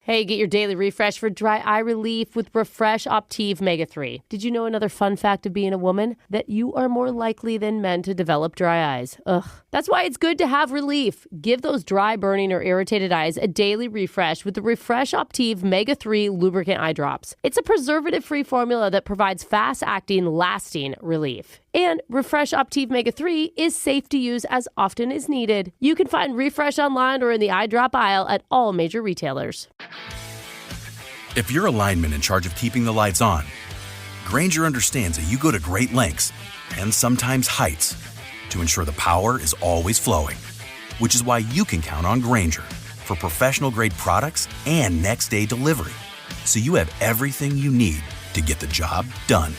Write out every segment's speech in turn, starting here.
Hey, get your daily refresh for dry eye relief with Refresh Optive Mega 3. Did you know another fun fact of being a woman? That you are more likely than men to develop dry eyes. Ugh. That's why it's good to have relief. Give those dry, burning, or irritated eyes a daily refresh with the Refresh Optive Mega 3 lubricant eye drops. It's a preservative-free formula that provides fast-acting, lasting relief. And Refresh Optive Mega 3 is safe to use as often as needed. You can find Refresh online or in the eye drop aisle at all major retailers. If you're a lineman in charge of keeping the lights on, Grainger understands that you go to great lengths and sometimes heights to ensure the power is always flowing, which is why you can count on Grainger for professional-grade products and next-day delivery, so you have everything you need to get the job done.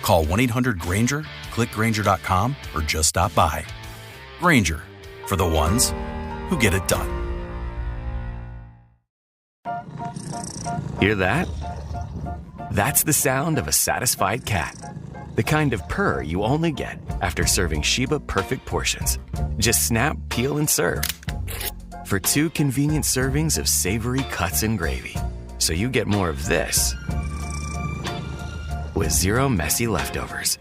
Call 1-800-GRAINGER, click Grainger.com, or just stop by. Grainger, for the ones who get it done. Hear that? That's the sound of a satisfied cat. The kind of purr you only get after serving Sheba Perfect Portions. Just snap, peel, and serve. For 2 convenient servings of savory cuts and gravy. So you get more of this with 0 messy leftovers.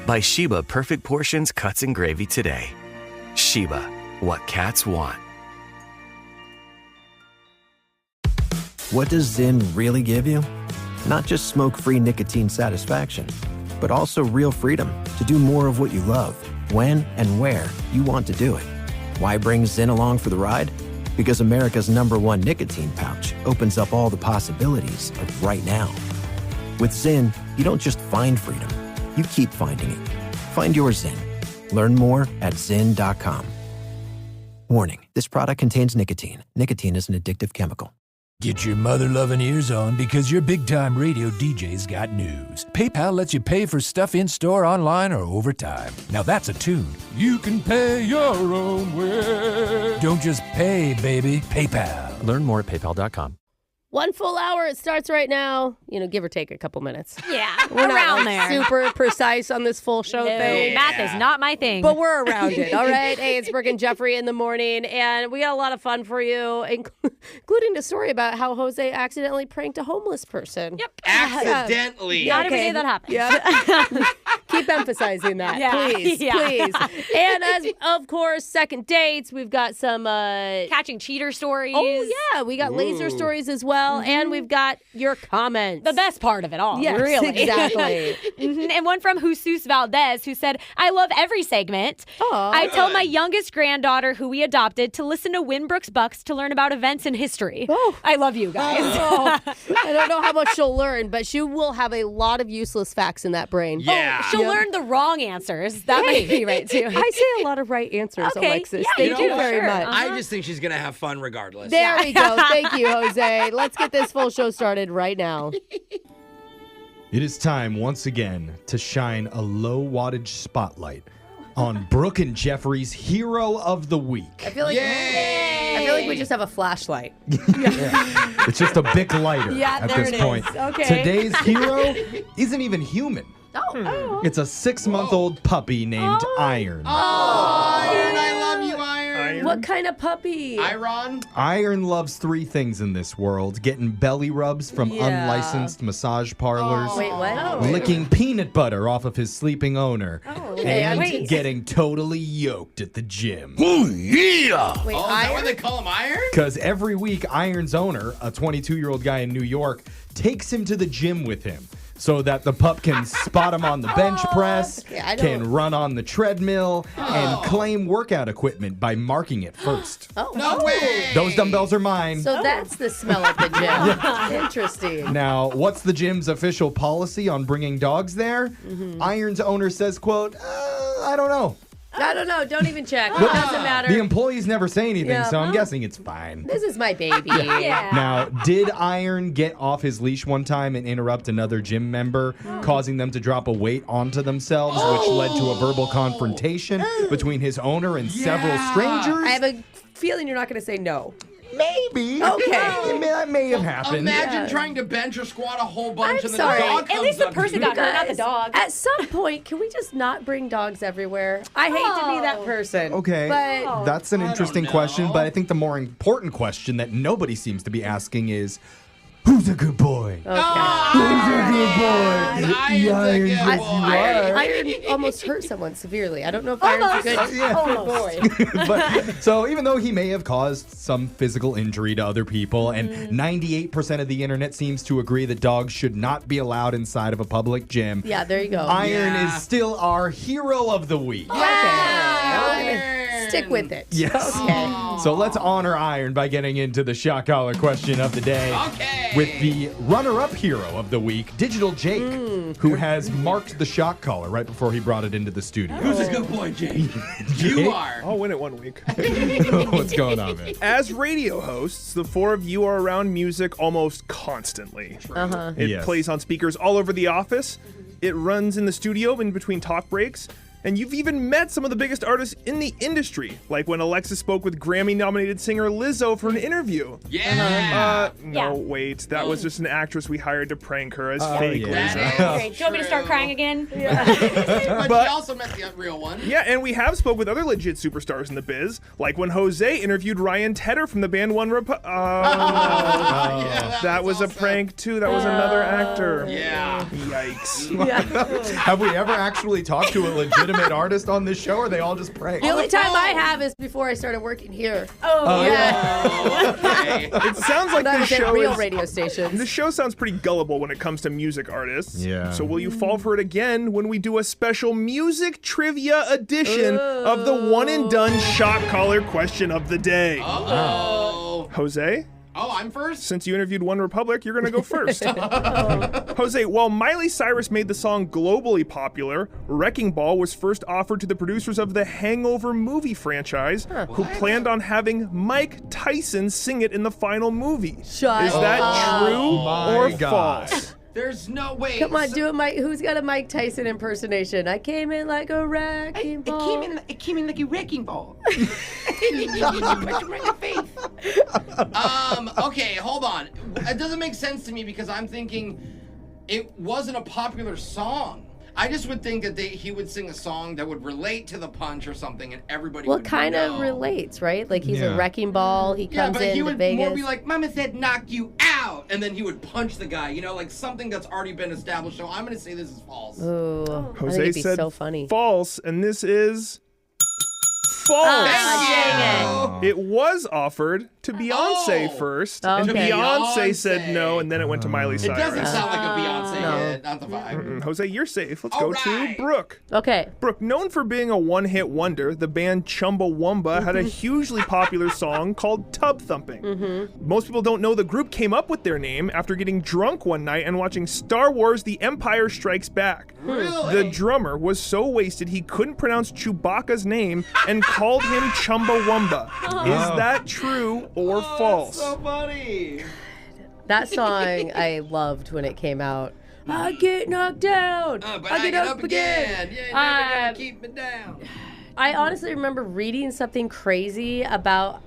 Buy Sheba Perfect Portions cuts and gravy today. Sheba, what cats want. What does Zyn really give you? Not just smoke-free nicotine satisfaction, but also real freedom to do more of what you love, when and where you want to do it. Why bring Zyn along for the ride? Because America's #1 nicotine pouch opens up all the possibilities of right now. With Zyn, you don't just find freedom, you keep finding it. Find your Zyn. Learn more at Zyn.com. Warning, this product contains nicotine. Nicotine is an addictive chemical. Get your mother-loving ears on because your big-time radio DJ's got news. PayPal lets you pay for stuff in-store, online, or over time. Now that's a tune. You can pay your own way. Don't just pay, baby. PayPal. Learn more at PayPal.com. 1 full hour. It starts right now. Give or take a couple minutes. Yeah, We're around not there. super precise on this full show thing. Math is not my thing. But we're around it, all right? Hey, it's Brooke and Jeffery in the morning, and we got a lot of fun for you, including a story about how Jose accidentally pranked a homeless person. Yep. Accidentally. Not every day that happens. Yeah. Keep emphasizing that, please. And as, of course, second dates, we've got some... catching cheater stories. Oh, yeah. We got laser stories as well, and we've got your comments. The best part of it all, yes, really. Exactly. And one from Jesus Valdez, who said, I love every segment. Aww. I tell my youngest granddaughter, who we adopted, to listen to Winbrook's Bucks to learn about events in history. Oh. I love you guys. I don't know how much she'll learn, but she will have a lot of useless facts in that brain. Yeah. She'll learn the wrong answers. That might be right, too. I say a lot of right answers, Okay. Alexis. Yeah, Thank you you do, very sure. much. I just think she's going to have fun regardless. There we go. Thank you, Jose. Let's get this full show started right now. It is time once again to shine a low wattage spotlight on Brooke and Jeffrey's Hero of the Week. I feel like we just have a flashlight. It's just a Bic lighter at there this it point. is. Okay. Today's hero isn't even human. Oh. It's a 6-month-old puppy named Iron. Iron, I love you, Iron. What kind of puppy? Iron? Iron loves 3 things in this world: getting belly rubs from unlicensed massage parlors, Wait, what? licking peanut butter off of his sleeping owner, and Wait. getting totally yoked at the gym. Wait, Wait, is that what they call him, Iron? Because every week, Iron's owner, a 22-year-old guy in New York, takes him to the gym with him so that the pup can spot him on the bench press, I know. can run on the treadmill, and claim workout equipment by marking it first. No way. Those dumbbells are mine. So that's the smell at the gym. Interesting. Now, what's the gym's official policy on bringing dogs there? Iron's owner says, quote, I don't know. I don't know. Don't even check. It doesn't matter. The employees never say anything, Yeah. so I'm guessing it's fine. This is my baby. Yeah. Now, did Iron get off his leash one time and interrupt another gym member, causing them to drop a weight onto themselves, which led to a verbal confrontation between his owner and several strangers? I have a feeling you're not going to say no. Maybe. Okay. that may have happened. Imagine trying to bench or squat a whole bunch and then sorry. a dog comes At least the up person to you. got hurt, not the dog. At some point, can we just not bring dogs everywhere? I hate to be that person. Okay, But that's an interesting know. question, but I think the more important question that nobody seems to be asking is, who's a good boy? okay. Who's a good boy? Iron's a good boy. Iron almost hurt someone severely. I don't know if Iron's a good boy. But so even though he may have caused some physical injury to other people, and 98% of the internet seems to agree that dogs should not be allowed inside of a public gym, Yeah, there you go. Iron Yeah. is still our hero of the week. Okay. Stick with it. Yes. Okay. So let's honor Iron by getting into the shot collar question of the day. Okay. With the runner-up hero of the week, Digital Jake, who has marked the shot collar right before he brought it into the studio. Who's a good boy, Jake? You are. I'll win it one week. What's going on, man? As radio hosts, the four of you are around music almost constantly. It Yes. plays on speakers all over the office. It runs in the studio in between talk breaks. And you've even met some of the biggest artists in the industry, like when Alexis spoke with Grammy-nominated singer Lizzo for an interview. Yeah. No, wait. That was just an actress we hired to prank her as Oh, fake yeah. Lizzo. Great. Do you want me to start crying again? but But- she also met the real one. Yeah, and we have spoke with other legit superstars in the biz, like when Jose interviewed Ryan Tedder from the band One Republic. Yeah, That was a awesome. prank, too. That was another actor. Yeah. Yikes. Have we ever actually talked to a legitimate artist on this show, or are they all just pranks? The only time I have is before I started working here. Oh, yeah. Okay. It sounds like When I this was at show real is... radio stations. This show sounds pretty gullible when it comes to music artists. Yeah. So will you fall for it again when we do a special music trivia edition of the one and done shot collar question of the day? Uh-oh. Jose, Oh, I'm first? since you interviewed One Republic, you're going to go first. Jose, while Miley Cyrus made the song globally popular, Wrecking Ball was first offered to the producers of the Hangover movie franchise, who planned on having Mike Tyson sing it in the final movie. Shut Is that up. true my or God. false? There's no way. Come on, do it, Mike. Who's got a Mike Tyson impersonation? I came in like a wrecking ball. It came in like a wrecking ball. Okay, hold on. It doesn't make sense to me because I'm thinking it wasn't a popular song. I just would think that he would sing a song that would relate to the punch or something, and everybody Well, would it kind know. of relates, right? Like he's Yeah. a wrecking ball. He Yeah, comes but he into would Vegas. more be like, Mama said knock you out, and then he would punch the guy, like something that's already been established. So I'm going to say this is false. Ooh, I think Jose it'd be said so funny. false, and this is false. Ah, dang it. It was offered to Beyonce Oh. first, Okay. and Beyonce Beyonce. said no, and then it went to Miley It Cyrus. doesn't sound like a Beyonce No. hit, not the vibe. Jose, you're safe. Let's All go to right. Brooke. Okay. Brooke, known for being a one-hit wonder, the band Chumbawamba had a hugely popular song called Tub Thumping. Most people don't know the group came up with their name after getting drunk one night and watching Star Wars The Empire Strikes Back. Really? The drummer was so wasted he couldn't pronounce Chewbacca's name and called him Chumbawamba. Is that true or false? So funny. That song I loved when it came out. I get knocked down. But I get up again. You ain't never gonna Um, keep me down. I honestly remember reading something crazy about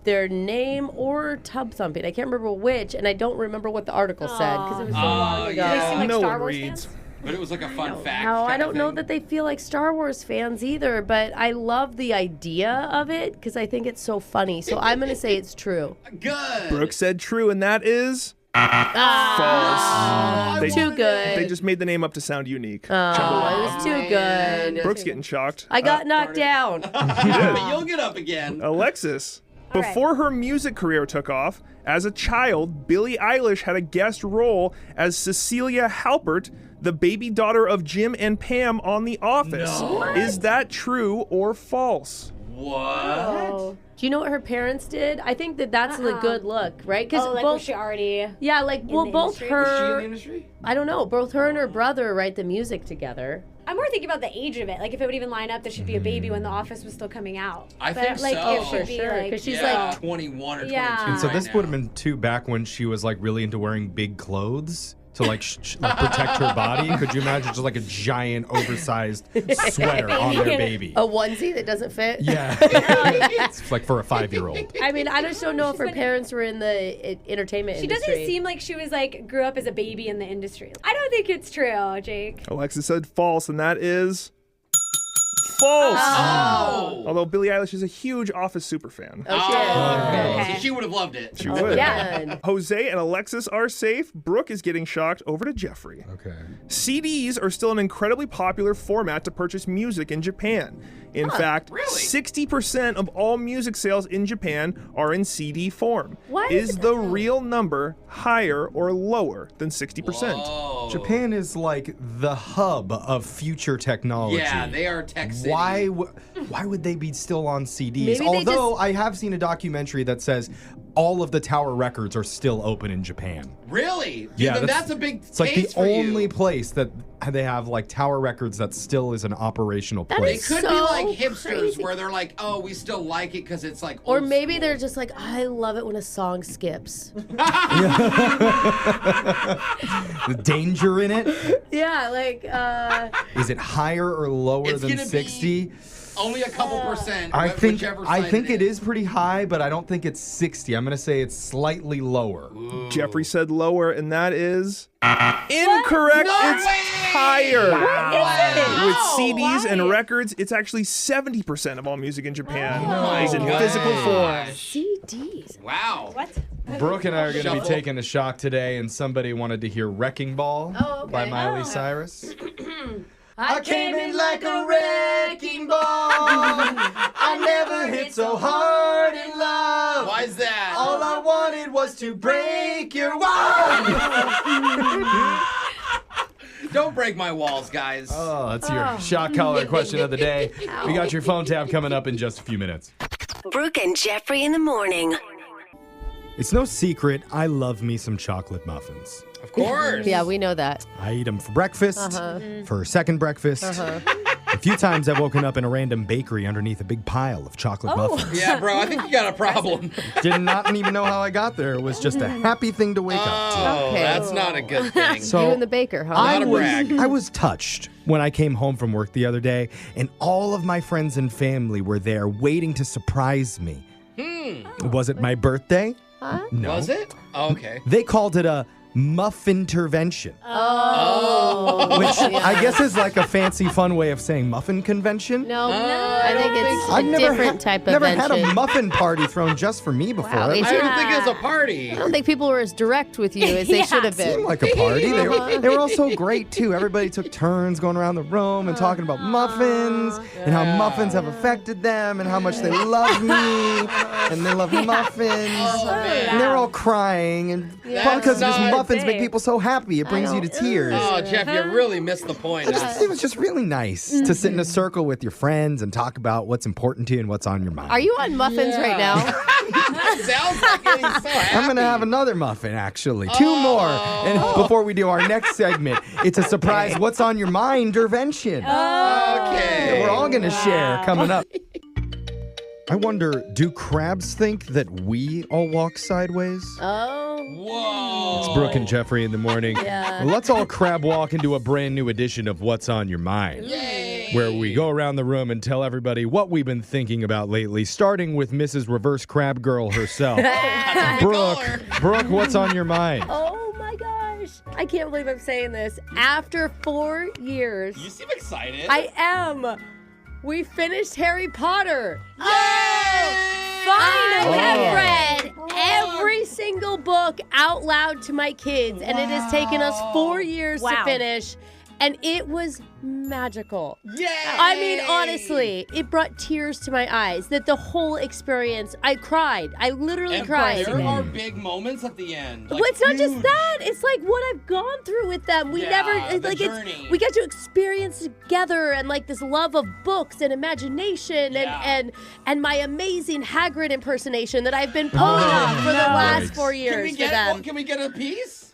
their name or tub thumping. I can't remember which, and I don't remember what the article said because it was so long ago. They seem like no Star one Wars reads. fans? But it was like a fun fact. No, I kind of don't know thing. that they feel like Star Wars fans either, but I love the idea of it because I think it's so funny. So I'm going to say it's true. Good. Brooke said true, and that is Ah, false. too good. They just made the name up to sound unique. Oh, it was too good. Brooke's getting shocked. I got knocked down. But you'll get up again. Alexis, All right. before her music career took off, as a child, Billie Eilish had a guest role as Cecilia Halpert, the baby daughter of Jim and Pam on The Office. Is that true or false? What? Do you know what her parents did? I think that that's a good look, right? Because Oh, like was she already? yeah, like well, the both industry? Was she in the her, industry? I don't know, both her and her brother write the music together. I'm more thinking about the age of it. Like if it would even line up, there should be a baby when The Office was still coming out. I But, think like, so. It should For be sure, like 'cause she's yeah, like 21 or 22. Yeah. And so right this now. would have been too back when she was like really into wearing big clothes. to like protect her body. Could you imagine just like a giant oversized sweater on their baby? A onesie that doesn't fit? Yeah. It's like for a 5-year-old. I mean, I just don't know if her parents were in the entertainment She industry. doesn't seem like she was like grew up as a baby in the industry. I don't think it's true, Jake. Alexa said false, and that is false. Oh. Although Billie Eilish is a huge Office superfan. Okay. So she would have loved it. She would. Yeah. Jose and Alexis are safe. Brooke is getting shocked. Over to Jeffrey. Okay. CDs are still an incredibly popular format to purchase music in Japan. In fact, really? 60% of all music sales in Japan are in CD form. Why is the real number higher or lower than 60%? Whoa. Japan is like the hub of future technology. Yeah, they are tech city. Why would they be still on CDs? Maybe they Although I have seen a documentary that says all of the Tower records are still open in Japan. Really? Yeah, Then that's a big It's like the case for you. only place that they have like Tower records that still is an operational That They place. could So be like hipsters crazy. where they're like, oh, we still like it because it's like Or old maybe school. they're just like, I love it when a song skips. The danger in it. Yeah, like, Is it higher or lower It's than gonna be 60? only a couple percent. I think whichever I side think it is pretty high, but I don't think it's 60. I'm gonna say it's slightly lower. Jeffrey said lower, and that is incorrect. No It's way! higher. Wow. With CDs and records, it's actually 70% of all music in Japan is in gosh. physical form. CDs. Wow. What? Brooke and I are going to be Shuffle. taking a shock today, and somebody wanted to hear Wrecking Ball by Miley Cyrus. I came in like a wrecking ball. I never hit so hard in love. Why is that? All I wanted was to break your wall. Don't break my walls, guys. Oh, that's your shock collar question of the day. We got your phone tab coming up in just a few minutes. Brooke and Jeffrey in the morning. It's no secret, I love me some chocolate muffins. Of course. Yeah, we know that. I eat them for breakfast, for second breakfast. A few times I've woken up in a random bakery underneath a big pile of chocolate muffins. Yeah, bro, I think you got a problem. Did not even know how I got there. It was just a happy thing to wake up to. Oh, Okay. that's not a good thing. So You and the baker, huh? Not a brag. I was touched when I came home from work the other day, and all of my friends and family were there waiting to surprise me. Was it my birthday? No. Was it? Oh, okay. They called it a muffin intervention. Oh. Which I guess is like a fancy, fun way of saying muffin convention. No, I think it's I've a never different type of never had invention. a muffin party thrown just for me before. Wow, It it's- I didn't think it was a party. I don't think people were as direct with you as they should have been. seemed like a party. They were all so great too. Everybody took turns going around the room and talking about muffins and how muffins have affected them and how much they love me and they love muffins. And they're all crying and probably because just not muffins make people so happy. It brings you to tears. Oh, Jeff, you really missed the point. It was just really nice to sit in a circle with your friends and talk about what's important to you and what's on your mind. Are you on muffins right now? Sounds like he's so happy. I'm going to have another muffin, actually. Two more. And before we do our next segment, it's a surprise what's on your mind intervention. Okay. We're all going to share coming up. I wonder, do crabs think that we all walk sideways? Oh. Whoa. It's Brooke and Jeffrey in the morning. Yeah. Let's all crab walk into a brand new edition of What's on Your Mind. Yay. Where we go around the room and tell everybody what we've been thinking about lately, starting with Mrs. Reverse Crab Girl herself. Brooke, what's on your mind? Oh my gosh. I can't believe I'm saying this. After 4 years, You seem excited. I am. We finished Harry Potter. Finally. I have read every single book out loud to my kids, and it has taken us 4 years to Wow. finish, and it was magical. Yay. I mean, honestly, it brought tears to my eyes. That the whole experience, I cried. I literally And cried. there are big moments at the end. Well, it's not just that. It's like what I've gone through with them. We Yeah, never the like journey. we got to experience together and like this love of books and imagination Yeah. and my amazing Hagrid impersonation that I've been pulling off for the last 4 years Can we for get them. Can we get a piece?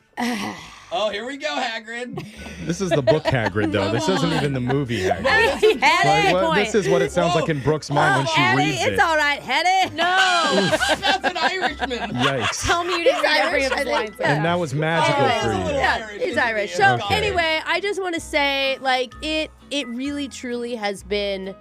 Oh, here we go, Hagrid. This is the book Hagrid, though. This isn't even the movie Hagrid. This is what it sounds like in Brooke's mind when she reads it. It's all right, Hetty. No. That's an Irishman. Yikes. Tell me you didn't read every of his lines. And that was magical for you. Yeah, he's Irish. So anyway, I just want to say, like, it really, truly has been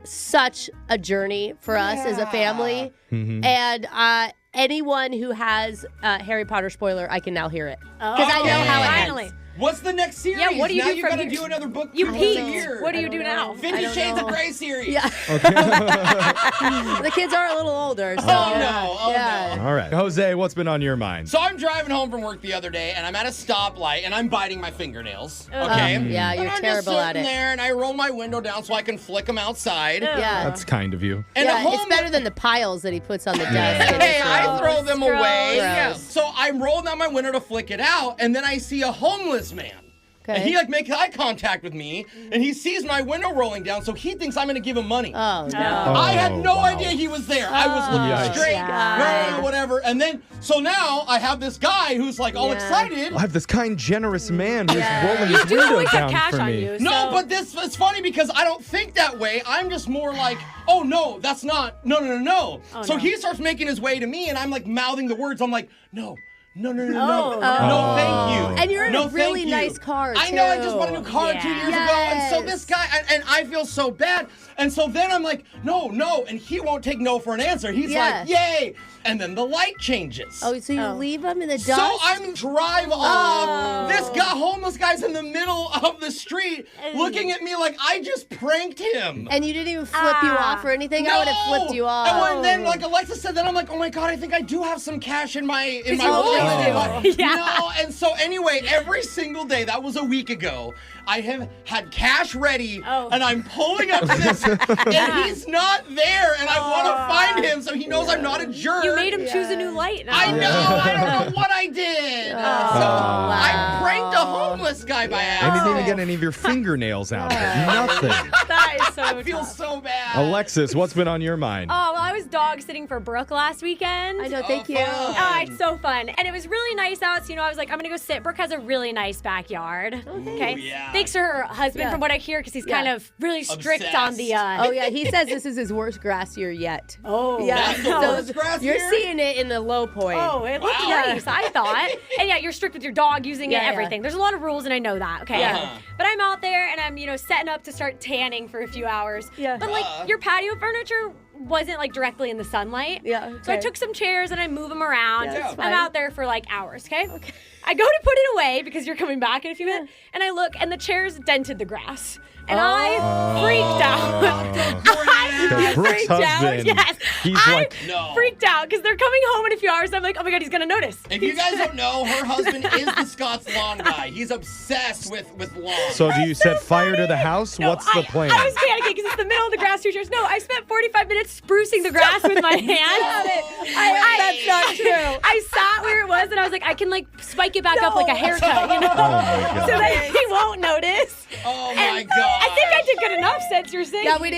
such a journey for us as a family. Mm-hmm. And anyone who has Harry Potter spoiler, I can now hear it. Because I know how it Finally. ends. What's the next series? Yeah, what do you now do you from gotta here? do another book. You for peaked. a year. What do you do now? 50 Shades of Grey series. Yeah. The kids are a little older. So no. All right. Jose, what's been on your mind? So I'm driving home from work the other day, and I'm at a stoplight, and I'm biting my fingernails. Okay. Yeah, you're and I'm terrible just at sitting it. there, and I roll my window down so I can flick them outside. Yeah. That's kind of you. And yeah, at home, it's better than the piles that he puts on the desk. Hey, I throw them Gross. away. Gross. So I'm rolling down my window to flick it out, and then I see a homeless man. Okay. And he makes eye contact with me, and he sees my window rolling down, so he thinks I'm gonna give him money. Oh, no. I had no wow. idea he was there. I was looking Yikes. straight, whatever. And then, so now I have this guy who's like all excited. I have this kind, generous man who's rolling You his do window always have down cash for on me. you. No, so- but this is funny because I don't think that way. I'm just more like, oh no, that's not, no. Oh, so no. he starts making his way to me, and I'm like mouthing the words. I'm like, no, Oh, no, thank you. And you're in no, a really thank you. nice car, I know, I too. just bought a new car 2 years ago, and so this guy, and I feel so bad. And so then I'm like, no, and he won't take no for an answer. He's like, yay. And then the light changes. Oh, so you leave him in the dust? So I'm drive off. This guy, homeless guy's in the middle of the street looking at me like I just pranked him. And you didn't even flip you off or anything? I would have flipped you off. And then, like Alexa said, then I'm like, oh my God, I think I do have some cash in my always wallet. do. No, and so anyway, every single day, that was a week ago, I have had cash ready, and I'm pulling up to this, and he's not there, and I want to find him so he knows I'm not a jerk. You made him choose a new light now. I know. I don't know what I did. So I pranked a homeless guy by And accident. you didn't get any of your fingernails out of it. Nothing. That is so I feel tough. so bad. Alexis, what's been on your mind? Oh, well, I was dog sitting for Brooke last weekend. I know, thank you. fun. Oh, it's so fun. And it was really nice out. So, I was like, I'm going to go sit. Brooke has a really nice backyard. Okay. yeah. Thanks to her husband, from what I hear, because he's kind of really strict Obsessed. on the. Oh, yeah, he says this is his worst grass year yet. Oh, Yeah, That's the worst grass you're year? seeing it in the low point. Oh, it looked nice, I thought. And yeah, you're strict with your dog using it, everything. There's a lot of rules, and I know that. Okay. Yeah. But I'm out there, and I'm, setting up to start tanning for a few hours. Yeah. But like your patio furniture wasn't like directly in the sunlight. Yeah. So I okay. took some chairs and I move them around. Yeah, that's I'm fine. out there for like hours. Okay. I go to put it away because you're coming back in a few minutes, and I look, and the chairs dented the grass. And I freaked out. I Brooke's freaked out. husband, Yes. he's I like, freaked out because they're coming home in a few hours. And I'm like, oh my God, he's going to notice. If you guys don't know, her husband is the Scott's lawn guy. He's obsessed with lawns. So do you set fire to the house? No, What's the plan? I was panicking because it's the middle of the grass two chairs. No, I spent 45 minutes sprucing the grass with my hands. That's not true. I sat where it was, and I was like, I can like spike it back up like a haircut, Oh my God. so that he won't notice. Oh And my God. I think I did good enough since you're saying. Yeah, we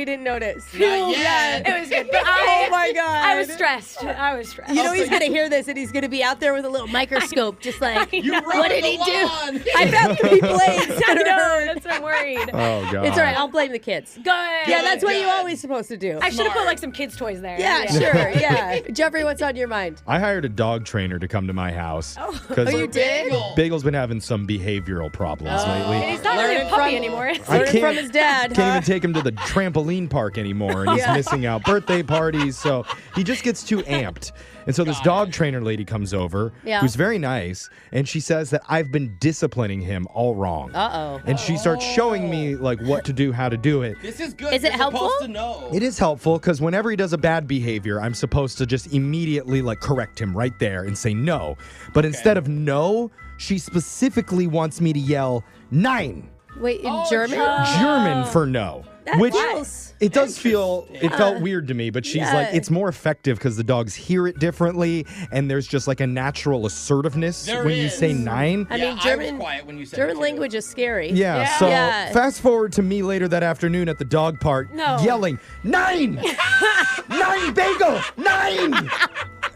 didn't notice. Not yet. It was good. But Oh my God. I was stressed. You know he's gonna hear this and he's gonna be out there with a little microscope, just like, You what ruined did the he do? lawn. I found 3 blades. I know. That's what I'm worried. Oh, God. It's all right. I'll blame the kids. Good. Yeah, that's what you're Good. always supposed to do. I should have put like some kids' toys there. Yeah, sure. Yeah. Jeffrey, what's on your mind? I hired a dog trainer to come to my house. Oh, you did? Bagel's been having some behavioral problems And lately. he's not really a puppy anymore. I Learning from his dad. Can't even take him to the trampoline park anymore, and he's missing out birthday parties, so he just gets too amped. And so this dog trainer lady comes over, who's very nice, and she says that I've been disciplining him all wrong. Uh-oh. And she starts showing me like what to do, how to do it. This is good. Is it You're helpful? supposed to know. It is helpful because whenever he does a bad behavior, I'm supposed to just immediately like correct him right there and say no. But instead of no, she specifically wants me to yell 9. Wait, in German? German for no. Which feels it does feel, it felt weird to me, but she's like, it's more effective because the dogs hear it differently and there's just like a natural assertiveness There when you is. say 9. I Yeah, mean, I German, was quiet when you said German it, too. language is scary. Yeah, so Yeah. fast forward to me later that afternoon at the dog park yelling, 9! 9 bagel! 9!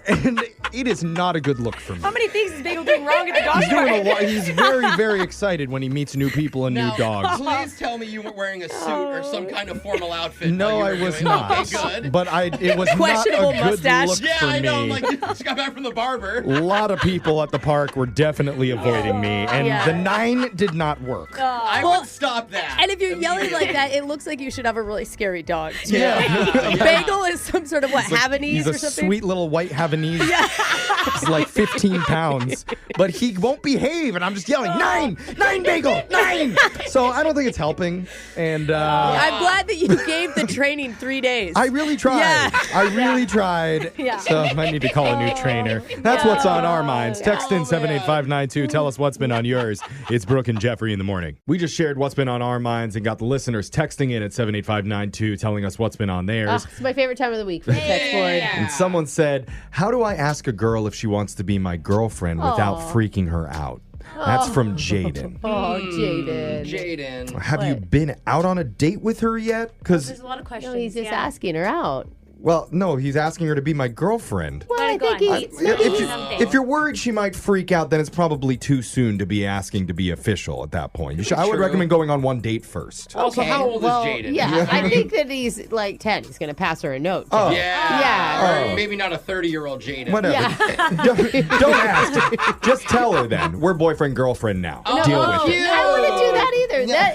And it is not a good look for me. How many things is Bagel doing wrong at the dog He's doing park? a lot. He's very, very excited when he meets new people and new dogs. Please tell me you weren't wearing a suit or some kind of formal outfit. No, while I you were was doing not. Okay, good. But it was not Questionable a good mustache. look Yeah, for I know. I'm me. like, you just got back from the barber. A lot of people at the park were definitely avoiding me, and the 9 did not work. I would stop that. And if you're yelling like that, it looks like you should have a really scary dog. Too. Yeah. Bagel is some sort of Havanese He's or a something. sweet little white Havanese. He's like 15 pounds, but he won't behave, and I'm just yelling, 9, Bagel, 9. So I don't think it's helping, and I'm glad that you gave the training 3 days. I really tried. Yeah. I really tried. Yeah. So I might need to call a new trainer. That's what's on our minds. Text in 78592. Tell us what's been on yours. It's Brooke and Jeffery in the morning. We just shared what's been on our minds and got the listeners texting in at 78592 telling us what's been on theirs. It's my favorite time of the week for the text board. And someone said, how do I ask a girl if she wants to be my girlfriend without freaking her out? That's from Jaden. Oh, Jaden. Jaden. Have you been out on a date with her yet? Because, There's a lot of questions. No, he's just asking her out. well, no, he's asking her to be my girlfriend. Well, I Gotta think go he's... If you're worried she might freak out, then it's probably too soon to be asking to be official at that point. I would True. recommend going on one date first. Also, how old is Jaden? Yeah, I think that he's like 10. He's going to pass her a note. Oh. Yeah. Or maybe not a 30-year-old Jaden. Whatever. Don't ask. Just tell her then. We're boyfriend, girlfriend now. Deal with it. I don't want to do that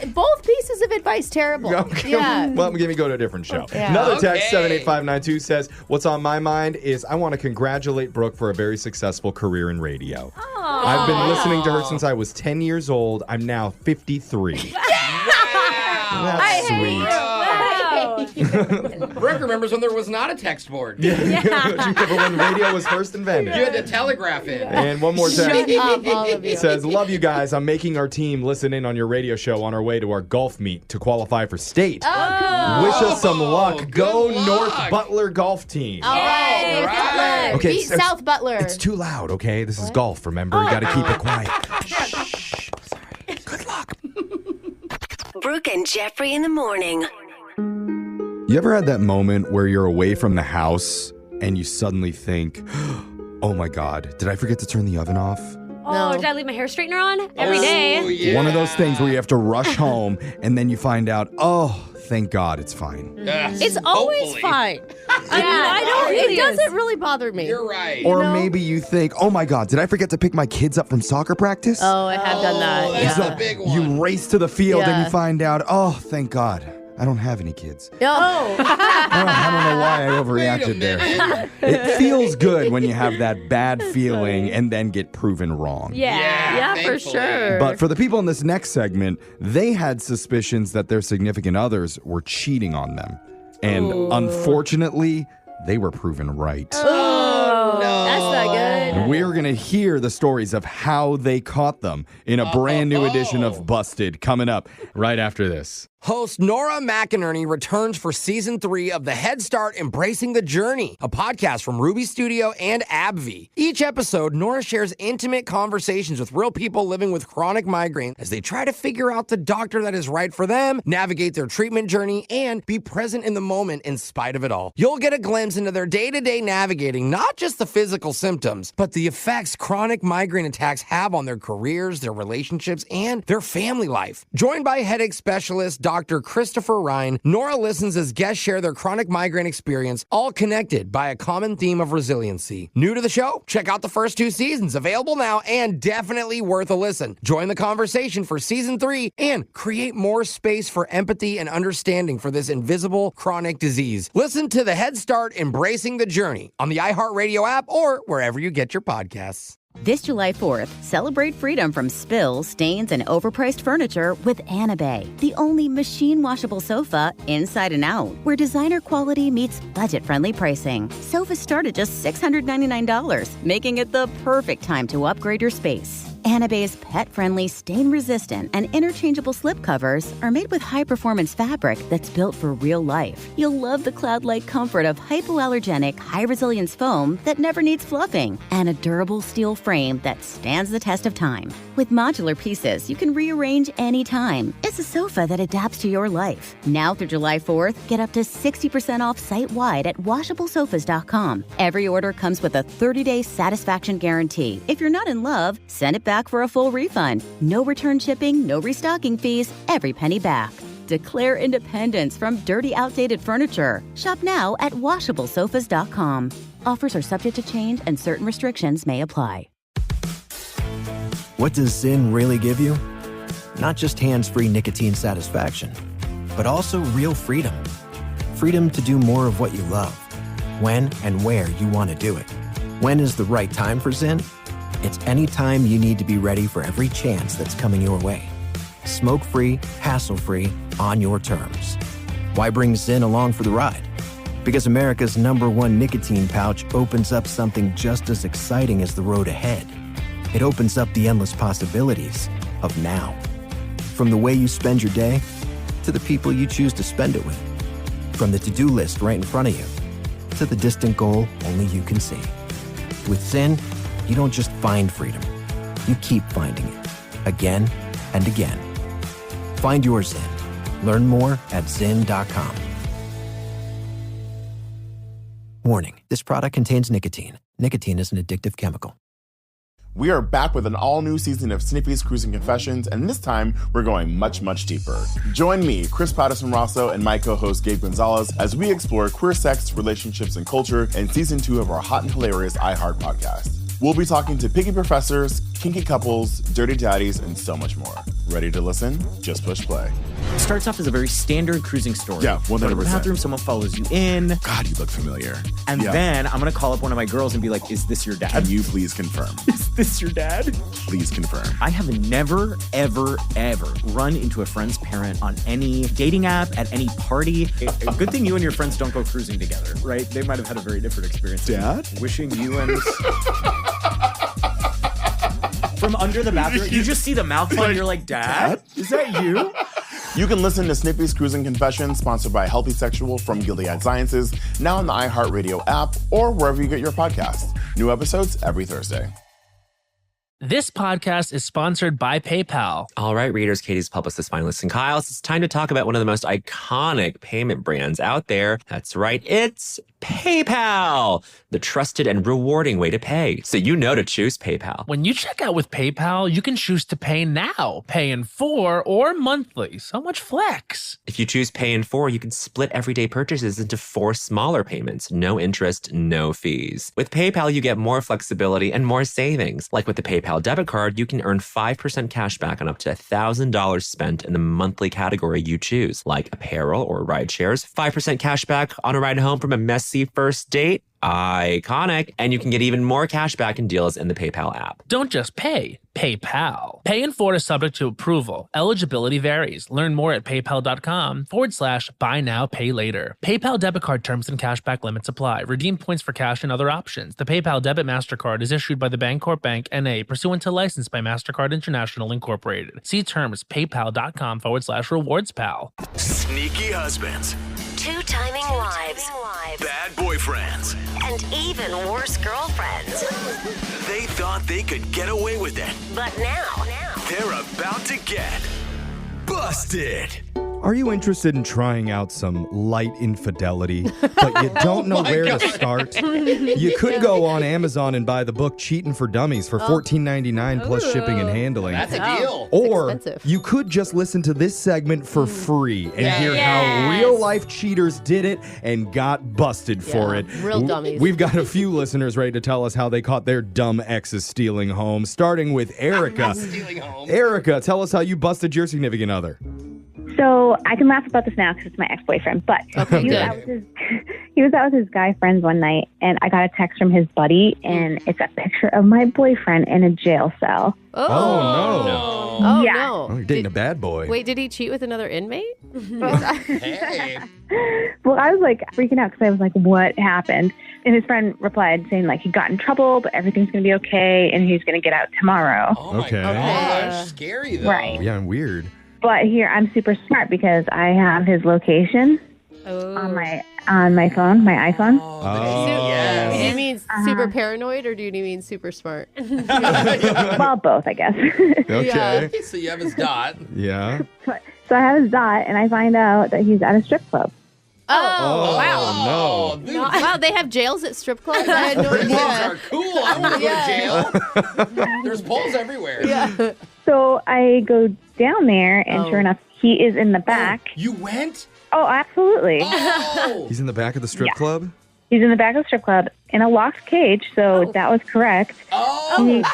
either. Both pieces of advice terrible. Okay. Yeah. Well, let me go to a different show. Yeah. Another text, Okay. 78592 says, what's on my mind is I want to congratulate Brooke for a very successful career in radio. I've been listening to her since I was 10 years old. I'm now 53. That's sweet. Brooke remembers when there was not a text board. Do you remember when radio was first invented? You had to telegraph in. And one more text. Shut up, all of you. It says, love you guys. I'm making our team listen in on your radio show on our way to our golf meet to qualify for state. Oh, Wish us some luck. good Go luck. North Butler golf team. All right. All right. Butler. Okay, Beat South Butler. It's too loud, okay? This is golf, remember? You gotta keep it quiet. Shh. Sorry. Good luck. Brooke and Jeffrey in the morning. You ever had that moment where you're away from the house and you suddenly think, oh my God, did I forget to turn the oven off? Oh, did I leave my hair straightener on every day? Oh, yeah. One of those things where you have to rush home and then you find out, oh, thank God it's fine. Yes, It's always hopefully. fine. I don't. It doesn't really bother me. You're right. Or maybe you think, oh my God, did I forget to pick my kids up from soccer practice? Oh, I have done that. That's Yeah. the big one. You race to the field and Yeah. you find out, oh, thank God. I don't have any kids. Oh. I don't know why I overreacted there. It feels good when you have that bad feeling and then get proven wrong. Yeah, for thankfully. sure. But for the people in this next segment, they had suspicions that their significant others were cheating on them. And unfortunately, they were proven right. Oh, that's not good. And we're going to hear the stories of how they caught them in a brand new edition of Busted coming up right after this. Host Nora McInerney returns for season 3 of the Head Start Embracing the Journey, a podcast from Ruby Studio and AbbVie. Each episode, Nora shares intimate conversations with real people living with chronic migraine as they try to figure out the doctor that is right for them, navigate their treatment journey, and be present in the moment in spite of it all. You'll get a glimpse into their day-to-day navigating not just the physical symptoms, but the effects chronic migraine attacks have on their careers, their relationships, and their family life. Joined by headache specialist Dr. Christopher Ryan, Nora listens as guests share their chronic migraine experience, all connected by a common theme of resiliency. New to the show? Check out the first 2 seasons, available now and definitely worth a listen. Join the conversation for season 3 and create more space for empathy and understanding for this invisible chronic disease. Listen to the Head Start Embracing the Journey on the iHeartRadio app or wherever you get your podcasts. This July 4th, celebrate freedom from spills, stains, and overpriced furniture with Anabay, the only machine-washable sofa inside and out, where designer quality meets budget-friendly pricing. Sofas start at just $699, making it the perfect time to upgrade your space. Anabe's pet-friendly, stain-resistant, and interchangeable slip covers are made with high-performance fabric that's built for real life. You'll love the cloud-like comfort of hypoallergenic, high-resilience foam that never needs fluffing, and a durable steel frame that stands the test of time. With modular pieces, you can rearrange anytime. It's a sofa that adapts to your life. Now through July 4th, get up to 60% off site-wide at washablesofas.com. Every order comes with a 30-day satisfaction guarantee. If you're not in love, send it back for a full refund. No return shipping, no restocking fees, every penny back. Declare independence from dirty, outdated furniture. Shop now at washablesofas.com. Offers are subject to change and certain restrictions may apply. What does Zyn really give you? Not just hands-free nicotine satisfaction, but also real freedom. Freedom to do more of what you love, when and where you want to do it. When is the right time for Zyn? It's any time you need to be ready for every chance that's coming your way. Smoke-free, hassle-free, on your terms. Why bring Zyn along for the ride? Because America's #1 nicotine pouch opens up something just as exciting as the road ahead. It opens up the endless possibilities of now. From the way you spend your day, to the people you choose to spend it with. From the to-do list right in front of you, to the distant goal only you can see. With Zyn, you don't just find freedom, you keep finding it, again and again. Find your Zyn. Learn more at Zyn.com. Warning, this product contains nicotine. Nicotine is an addictive chemical. We are back with an all-new season of Snippy's Cruising Confessions, and this time, we're going much, much deeper. Join me, Chris Patterson-Rosso, and my co-host Gabe Gonzalez as we explore queer sex, relationships, and culture in Season 2 of our hot and hilarious iHeart podcast. We'll be talking to picky professors, kinky couples, dirty daddies, and so much more. Ready to listen? Just push play. It starts off as a very standard cruising story. Yeah, 100%. You go to the bathroom, someone follows you in. God, you look familiar. And then I'm going to call up one of my girls and be like, is this your dad? Can you please confirm? Is this your dad? Please confirm. I have never, ever, ever run into a friend's parent on any dating app, at any party. Good thing you and your friends don't go cruising together, right? They might have had a very different experience. Dad? Wishing you and... From under the bathroom, you just see the mouth line, you're like, Dad? Is that you? You can listen to Snippy's Cruising Confessions, sponsored by Healthy Sexual from Gilead Sciences, now on the iHeartRadio app or wherever you get your podcasts. New episodes every Thursday. This podcast is sponsored by PayPal. All right, readers, Katie's publicist, finalists, and Kyle's. It's time to talk about one of the most iconic payment brands out there. That's right, it's PayPal, the trusted and rewarding way to pay. So you know to choose PayPal. When you check out with PayPal, you can choose to pay now, pay in 4, or monthly. So much flex. If you choose pay in 4, you can split everyday purchases into 4 smaller payments. No interest, no fees. With PayPal, you get more flexibility and more savings. Like with the PayPal debit card, you can earn 5% cash back on up to $1,000 spent in the monthly category you choose, like apparel or ride shares. 5% cash back on a ride home from a messy first date. Iconic. And you can get even more cash back and deals in the PayPal app. Don't just pay, PayPal. Pay in 4 is subject to approval. Eligibility varies. Learn more at paypal.com/buy now, pay later. PayPal debit card terms and cashback limits apply. Redeem points for cash and other options. The PayPal debit MasterCard is issued by the Bancorp Bank N.A. pursuant to license by MasterCard International Incorporated. See terms paypal.com/rewardspal. Sneaky husbands. Two-timing wives. Bad boyfriends. And even worse girlfriends. They thought they could get away with it. But now they're about to get busted. Are you interested in trying out some light infidelity, but you don't know where to start? You could go on Amazon and buy the book Cheating for Dummies for $14.99 plus shipping and handling. That's a deal. Or you could just listen to this segment for free and hear how real-life cheaters did it and got busted for it. Real dummies. We've got a few listeners ready to tell us how they caught their dumb exes stealing home, starting with Erica. Erica, tell us how you busted your significant other. So I can laugh about this now because it's my ex-boyfriend, but he was out with his guy friends one night, and I got a text from his buddy, and it's a picture of my boyfriend in a jail cell. Oh, no. Oh, Yeah. no. Oh, you're dating a bad boy. Wait, did he cheat with another inmate? Hey. Well, I was like freaking out because I was like, what happened? And his friend replied saying like he got in trouble, but everything's going to be okay and he's going to get out tomorrow. Oh my Okay. gosh. Scary though. Right. Yeah, weird. But here, I'm super smart because I have his location on my phone, my iPhone. Do you mean super paranoid or do you mean super smart? Well, both, I guess. Okay. So you have his dot. Yeah. So I have his dot, and I find out that he's at a strip club. Oh, wow. Oh, Dude, Wow, they have jails at strip clubs? I had no These idea. are cool. I want to go to jail. There's poles everywhere. Yeah. So I go down there, and sure enough, he is in the back. You went? Oh, absolutely. Oh. He's in the back of the strip club? He's in the back of the strip club in a locked cage, so that was correct. Oh. He's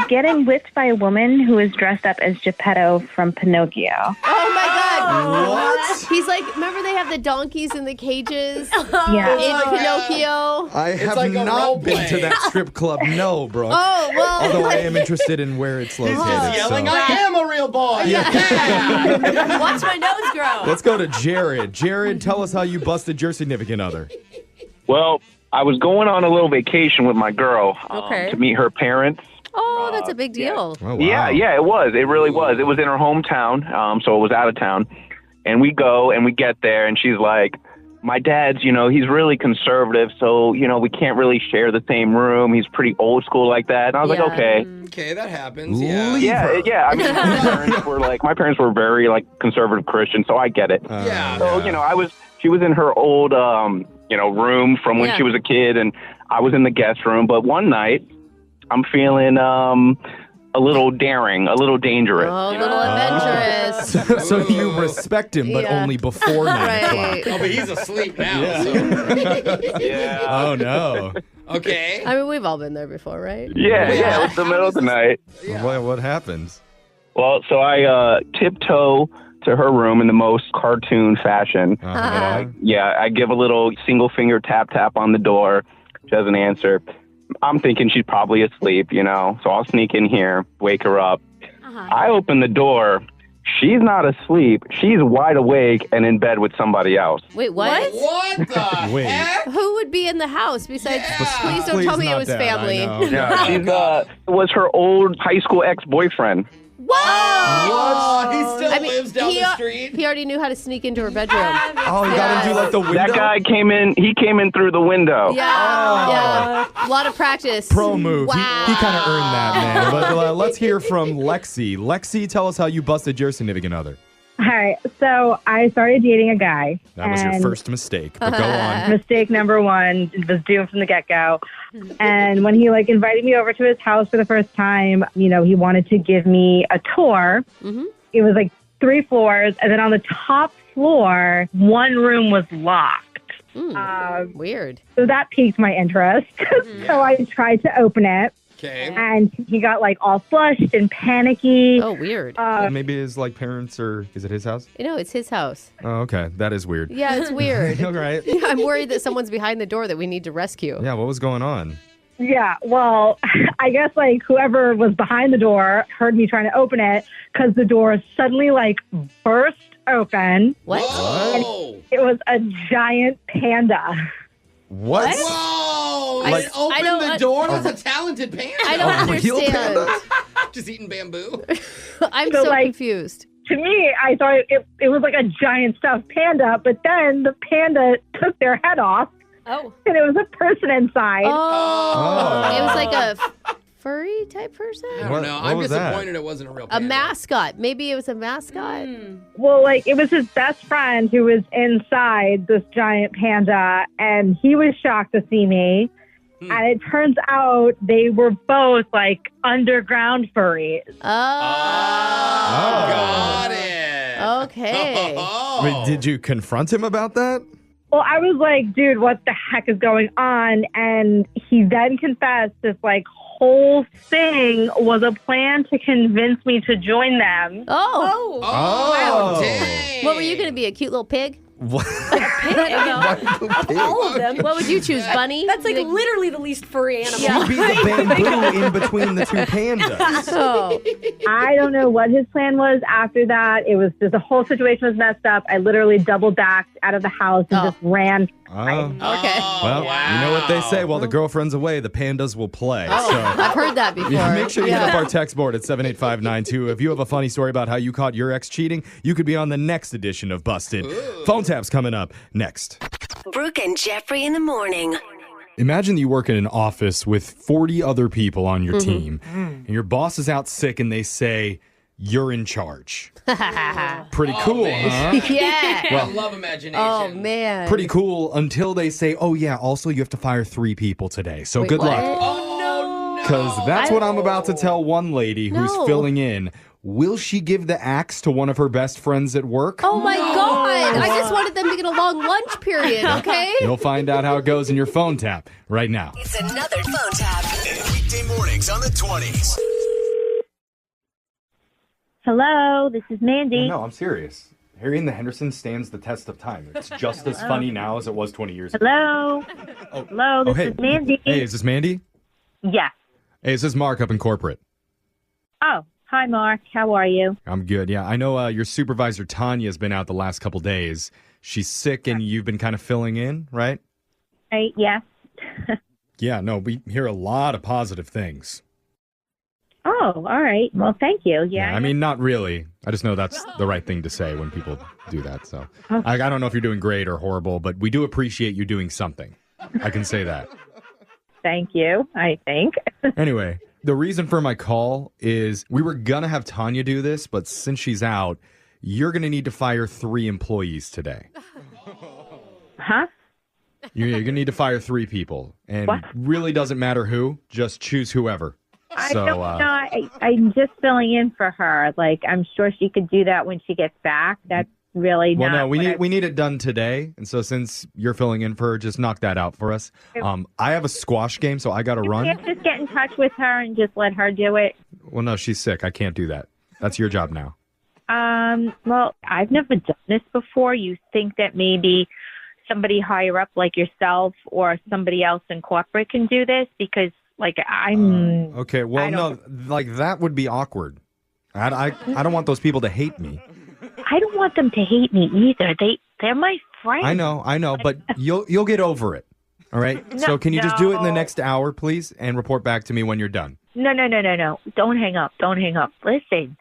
getting whipped by a woman who is dressed up as Geppetto from Pinocchio. Oh my God! What? He's like, remember they have the donkeys in the cages Yeah. in Pinocchio? I have like a not role been play. to that strip club, no, Brooke. Oh, well. Although I am interested in where it's located. He's yelling, so. I am a real boy. Watch my nose grow. Let's go to Jared. Jared, tell us how you busted your significant other. Well, I was going on a little vacation with my girl Okay. to meet her parents. Oh, that's a big deal. Oh, wow. Yeah, it was. It really was. It was in her hometown, so it was out of town. And we go and we get there, and she's like, my dad's, he's really conservative, so, we can't really share the same room. He's pretty old school like that. And I was like, okay. Okay, that happens. Yeah. I mean, my parents were very, conservative Christian, so I get it. Yeah. So, she was in her old, room from when she was a kid, and I was in the guest room. But one night, I'm feeling a little daring, a little dangerous. Oh, a little adventurous. So you respect him, but Yeah. only before 9 Right. o'clock. Oh, but he's asleep now. Yeah. So. Yeah. Oh, no. Okay. I mean, we've all been there before, right? Yeah, it was the middle of the night. What happens? Well, so I tiptoe to her room in the most cartoon fashion. I give a little single finger tap on the door. She doesn't answer. I'm thinking she's probably asleep, so I'll sneak in here, wake her up. I open the door. She's not asleep. She's wide awake and in bed with somebody else. Wait, what? What the heck? Who would be in the house besides? Please don't tell me it was family. Yeah, she's was her old high school ex-boyfriend. Whoa! He still lives down the street. He already knew how to sneak into her bedroom. Oh, you got him do the window? That guy came in. He came in through the window. Yeah. A lot of practice. Pro move. Wow. He kind of earned that, man. But let's hear from Lexi. Lexi, tell us how you busted your significant other. All right, so I started dating a guy. That was your and first mistake, but go on. Mistake number one was doomed from the get-go. And when he invited me over to his house for the first time, he wanted to give me a tour. Mm-hmm. It was 3 floors, and then on the top floor, one room was locked. Weird. So that piqued my interest. So I tried to open it. Okay. And he got all flushed and panicky. Oh, weird. Maybe his parents, or is it his house? No, it's his house. Oh, okay. That is weird. Yeah, it's weird. All right. Yeah, I'm worried that someone's behind the door that we need to rescue. Yeah, what was going on? Yeah, well, I guess whoever was behind the door heard me trying to open it because the door suddenly burst open. What? Whoa. It was a giant panda. What? Whoa! I It opened the door. That's a talented panda. I don't understand. Just eating bamboo. I'm so confused. To me, I thought it was a giant stuffed panda, but then the panda took their head off. Oh. And it was a person inside. Oh. It was a furry type person? I don't know. I'm disappointed it wasn't a real A panda. mascot. Maybe it was a mascot. Well, it was his best friend who was inside this giant panda, and he was shocked to see me. And it turns out they were both underground furries. Got it. Okay. Wait, did you confront him about that? Well, I was like, dude, what the heck is going on? And he then confessed this whole thing was a plan to convince me to join them. Oh. Wow, What were you going to be, a cute little pig? What? Of all of them. What would you choose, bunny? That's like literally the least furry animal. You'd be the bamboo in between the two pandas. Oh. I don't know what his plan was after that. It was just the whole situation was messed up. I literally double backed out of the house and just ran. Okay. Well, you know what they say. While the girlfriend's away, the pandas will play. Oh, So I've heard that before. yeah, make sure you hit up our text board at 78592. If you have a funny story about how you caught your ex cheating, you could be on the next edition of Busted. Phone taps coming up next. Brooke and Jeffrey in the morning. Imagine you work in an office with 40 other people on your team, and your boss is out sick, and they say, you're in charge. Pretty cool, huh? Yeah. I love imagination. Oh, man. Pretty cool until they say, oh, yeah, also you have to fire 3 people today. So Wait, good what? luck. Oh, no. Because that's what I'm about to tell one lady who's No. filling in. Will she give the axe to one of her best friends at work? Oh, my God. I just wanted them to get a long lunch period, okay? You'll find out how it goes in your phone tap right now. It's another phone tap. Weekday mornings on the 20s. Hello, this is Mandy. No, I'm serious. Harry and the Henderson stands the test of time. It's just as funny now as it was 20 years ago. Hello. Hello, this hey. is Mandy. Hey, is this Mandy? Yes. Hey, this is Mark up in corporate. Oh, hi, Mark. How are you? I'm good, yeah. I know your supervisor, Tanya's been out the last couple days. She's sick and you've been kind of filling in, right? Yes. Yeah, no, we hear a lot of positive things. Oh, all right. Well, thank you. Yeah. I mean, not really. I just know that's the right thing to say when people do that. So I don't know if you're doing great or horrible, but we do appreciate you doing something. I can say that. Thank you, I think. Anyway, the reason for my call is we were going to have Tanya do this, but since she's out, you're going to need to fire 3 employees today. Huh? You're going to need to fire 3 people. And What? really doesn't matter who, just choose whoever. I don't know. I'm just filling in for her. Like, I'm sure she could do that when she gets back. That's really Well, not. no, we what need it done today. And so since you're filling in for her, just knock that out for us. I have a squash game, so I got to You run. can't just get in touch with her and just let her do it. Well, no, she's sick. I can't do that. That's your job now. Well, I've never done this before. You think that maybe somebody higher up like yourself or somebody else in corporate can do this? Because, like, I'm... Okay, well, no, like that would be awkward. I don't want those people to hate me. I don't want them to hate me either. They're my friends. I know, but you'll get over it. All right? So can you just do it in the next hour, please, and report back to me when you're done? No. Don't hang up. Listen,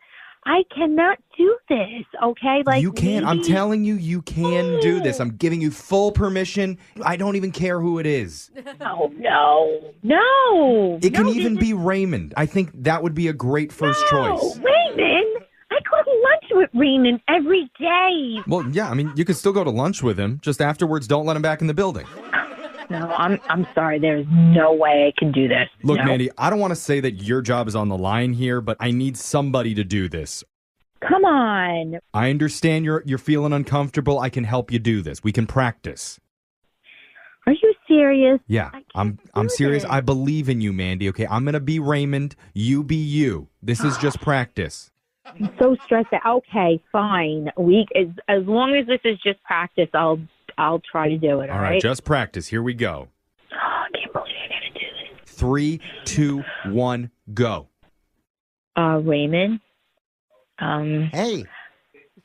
I cannot do this, okay? Like, You can. I'm maybe- telling you, you can do this. I'm giving you full permission. I don't even care who it is. No. It can even be Raymond. I think that would be a great first choice. Raymond? I go to lunch with Raymond every day. Well, yeah, I mean, you could still go to lunch with him. Just afterwards, don't let him back in the building. No, I'm sorry. There's no way I can do this. Look, No. Mandy, I don't want to say that your job is on the line here, but I need somebody to do this. Come on. I understand you're feeling uncomfortable. I can help you do this. We can practice. Are you serious? Yeah, I'm serious. I believe in you, Mandy. Okay, I'm gonna be Raymond. You be you. This is just practice. I'm so stressed out. Okay, fine. As long as this is just practice, I'll try to do it. All right, just practice. Here we go. I can't believe I gotta do this. 3, 2, 1, go. Raymond. Hey.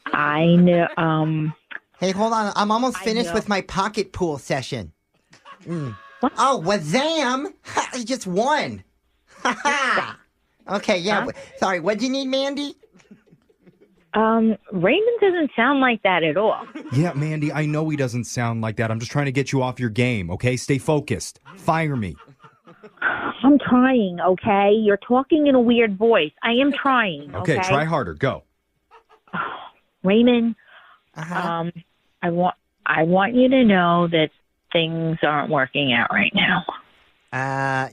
I know. Hey, hold on. I'm almost I finished know. with my pocket pool session. Oh, wazam! I just won. Okay, yeah. Sorry, what do you need, Mandy? Raymond doesn't sound like that at all. Yeah, Mandy, I know he doesn't sound like that. I'm just trying to get you off your game, okay? Stay focused. Fire me. I'm trying, okay? You're talking in a weird voice. I am trying, okay? Okay, try harder. Go. Raymond, I want you to know that things aren't working out right now.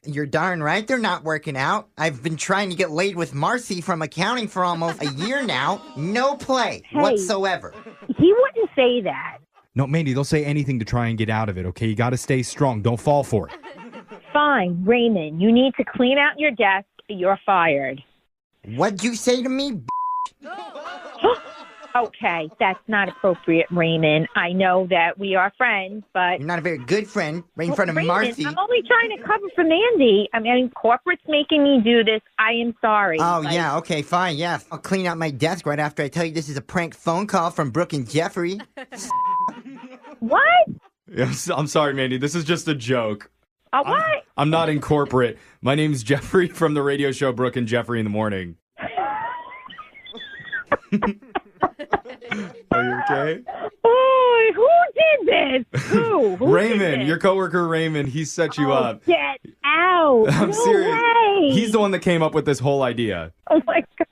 You're darn right they're not working out. I've been trying to get laid with Marcy from accounting for almost a year now. No play whatsoever. He wouldn't say that. No, Mandy, they'll say anything to try and get out of it, okay? You got to stay strong. Don't fall for it. Fine, Raymond, you need to clean out your desk. You're fired. What'd you say to me? Okay, that's not appropriate, Raymond. I know that we are friends, but... You're not a very good friend right in front of Raymond, Marcy. I'm only trying to cover for Mandy. I mean, corporate's making me do this. I am sorry. Oh, yeah, okay, fine, yeah. I'll clean out my desk right after I tell you this is a prank phone call from Brooke and Jeffery. What? Yeah, I'm sorry, Mandy. This is just a joke. What? I'm not in corporate. My name's Jeffrey from the radio show Brooke and Jeffery in the Morning. Are you okay? Oh, who did this? Who Raymond, did this? your coworker Raymond, he set you up. Get out. I'm No serious. way. He's the one that came up with this whole idea. Oh, my God.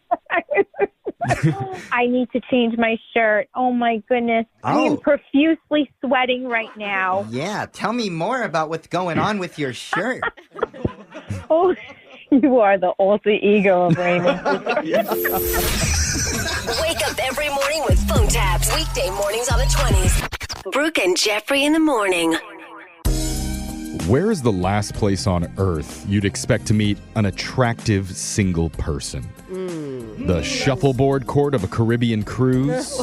I need to change my shirt. Oh, my goodness. I am Oh. profusely sweating right now. Yeah, tell me more about what's going on with your shirt. Oh, you are the alter ego of Raymond. Wake up every morning with phone taps. Weekday mornings on the 20s. Brooke and Jeffrey in the morning. Where is the last place on Earth you'd expect to meet an attractive single person? The shuffleboard court of a Caribbean cruise?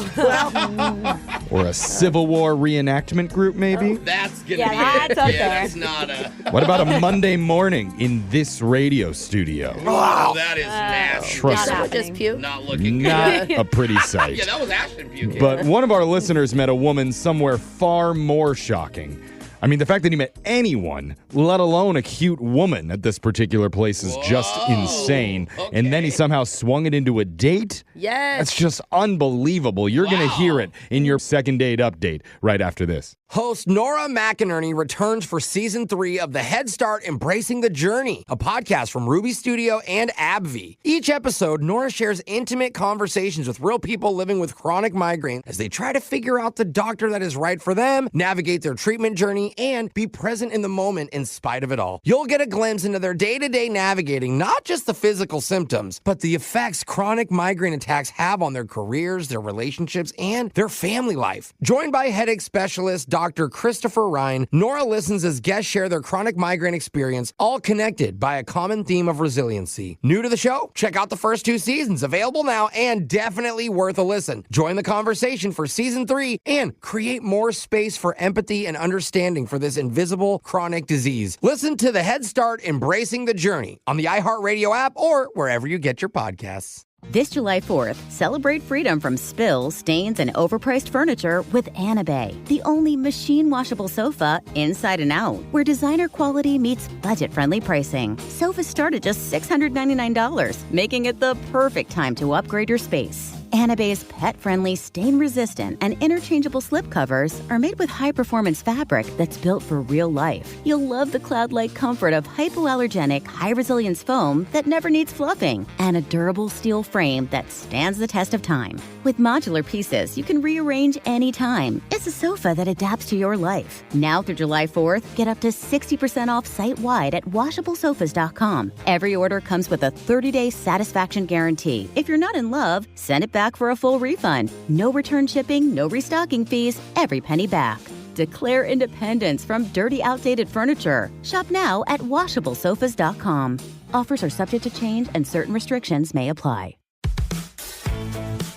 Or a Civil War reenactment group, maybe? That's gonna Yeah, be that's it. up Yeah, there. that's not a. What about a Monday morning in this radio studio? Wow, that is nasty. Trust Not me. just puke. Not looking Not good. a pretty sight. Yeah, that was Ashton puking. But one of our listeners met a woman somewhere far more shocking. I mean, the fact that he met anyone, let alone a cute woman at this particular place is just insane. And then he somehow swung it into a date? Yes. That's just unbelievable. You're going to hear it in your second date update right after this. Host Nora McInerney returns for season 3 of the Head Start Embracing the Journey, a podcast from Ruby Studio and AbbVie. Each episode, Nora shares intimate conversations with real people living with chronic migraine as they try to figure out the doctor that is right for them, navigate their treatment journey, and be present in the moment in spite of it all. You'll get a glimpse into their day-to-day navigating not just the physical symptoms, but the effects chronic migraine attacks have on their careers, their relationships, and their family life. Joined by headache specialist Dr. Christopher Ryan, Nora listens as guests share their chronic migraine experience, all connected by a common theme of resiliency. New to the show? Check out the first 2 seasons, available now and definitely worth a listen. Join the conversation for season 3 and create more space for empathy and understanding for this invisible chronic disease. Listen to the Head Start Embracing the Journey on the iHeartRadio app or wherever you get your podcasts. This July 4th, celebrate freedom from spills, stains, and overpriced furniture with Anabay, the only machine-washable sofa inside and out, where designer quality meets budget-friendly pricing. Sofas start at just $699, making it the perfect time to upgrade your space. Anabay's pet-friendly, stain-resistant, and interchangeable slipcovers are made with high-performance fabric that's built for real life. You'll love the cloud-like comfort of hypoallergenic, high-resilience foam that never needs fluffing, and a durable steel frame that stands the test of time. With modular pieces, you can rearrange anytime. It's a sofa that adapts to your life. Now through July 4th, get up to 60% off site-wide at washablesofas.com. Every order comes with a 30-day satisfaction guarantee. If you're not in love, send it back for a full refund. No return shipping, no restocking fees, every penny back. Declare independence from dirty, outdated furniture. Shop now at washablesofas.com. Offers are subject to change and certain restrictions may apply.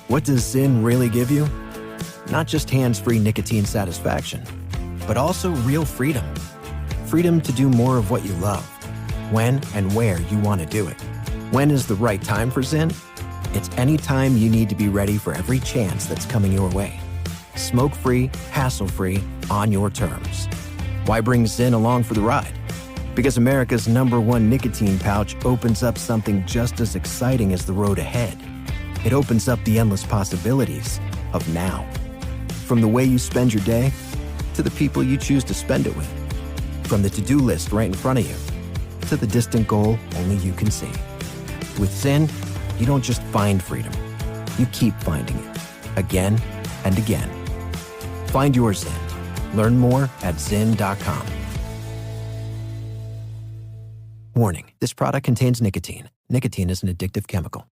What does Zyn really give you? Not just hands-free nicotine satisfaction, but also real freedom. Freedom to do more of what you love, when and where you want to do it. When is the right time for Zyn? It's any time you need to be ready for every chance that's coming your way. Smoke-free, hassle-free, on your terms. Why bring Zyn along for the ride? Because America's #1 nicotine pouch opens up something just as exciting as the road ahead. It opens up the endless possibilities of now. From the way you spend your day, to the people you choose to spend it with. From the to-do list right in front of you, to the distant goal only you can see. With Zyn, you don't just find freedom, you keep finding it, again and again. Find your Zyn. Learn more at Zyn.com. Warning, this product contains nicotine. Nicotine is an addictive chemical.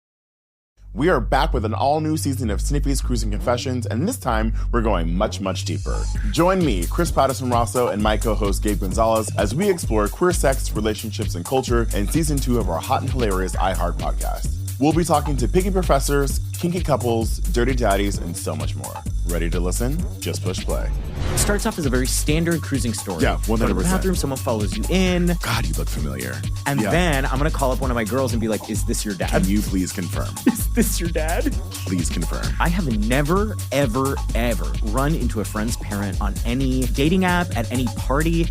We are back with an all-new season of Snippy's Cruising Confessions, and this time we're going much, much deeper. Join me, Chris Patterson-Rosso, and my co-host Gabe Gonzalez as we explore queer sex, relationships, and culture in Season 2 of our hot and hilarious iHeart podcast. We'll be talking to picky professors, kinky couples, dirty daddies, and so much more. Ready to listen? Just push play. It starts off as a very standard cruising story. Yeah, 100%. Go to the bathroom, someone follows you in. God, you look familiar. And then I'm going to call up one of my girls and be like, is this your dad? Can you please confirm? Is this your dad? Please confirm. I have never, ever, ever run into a friend's parent on any dating app, at any party.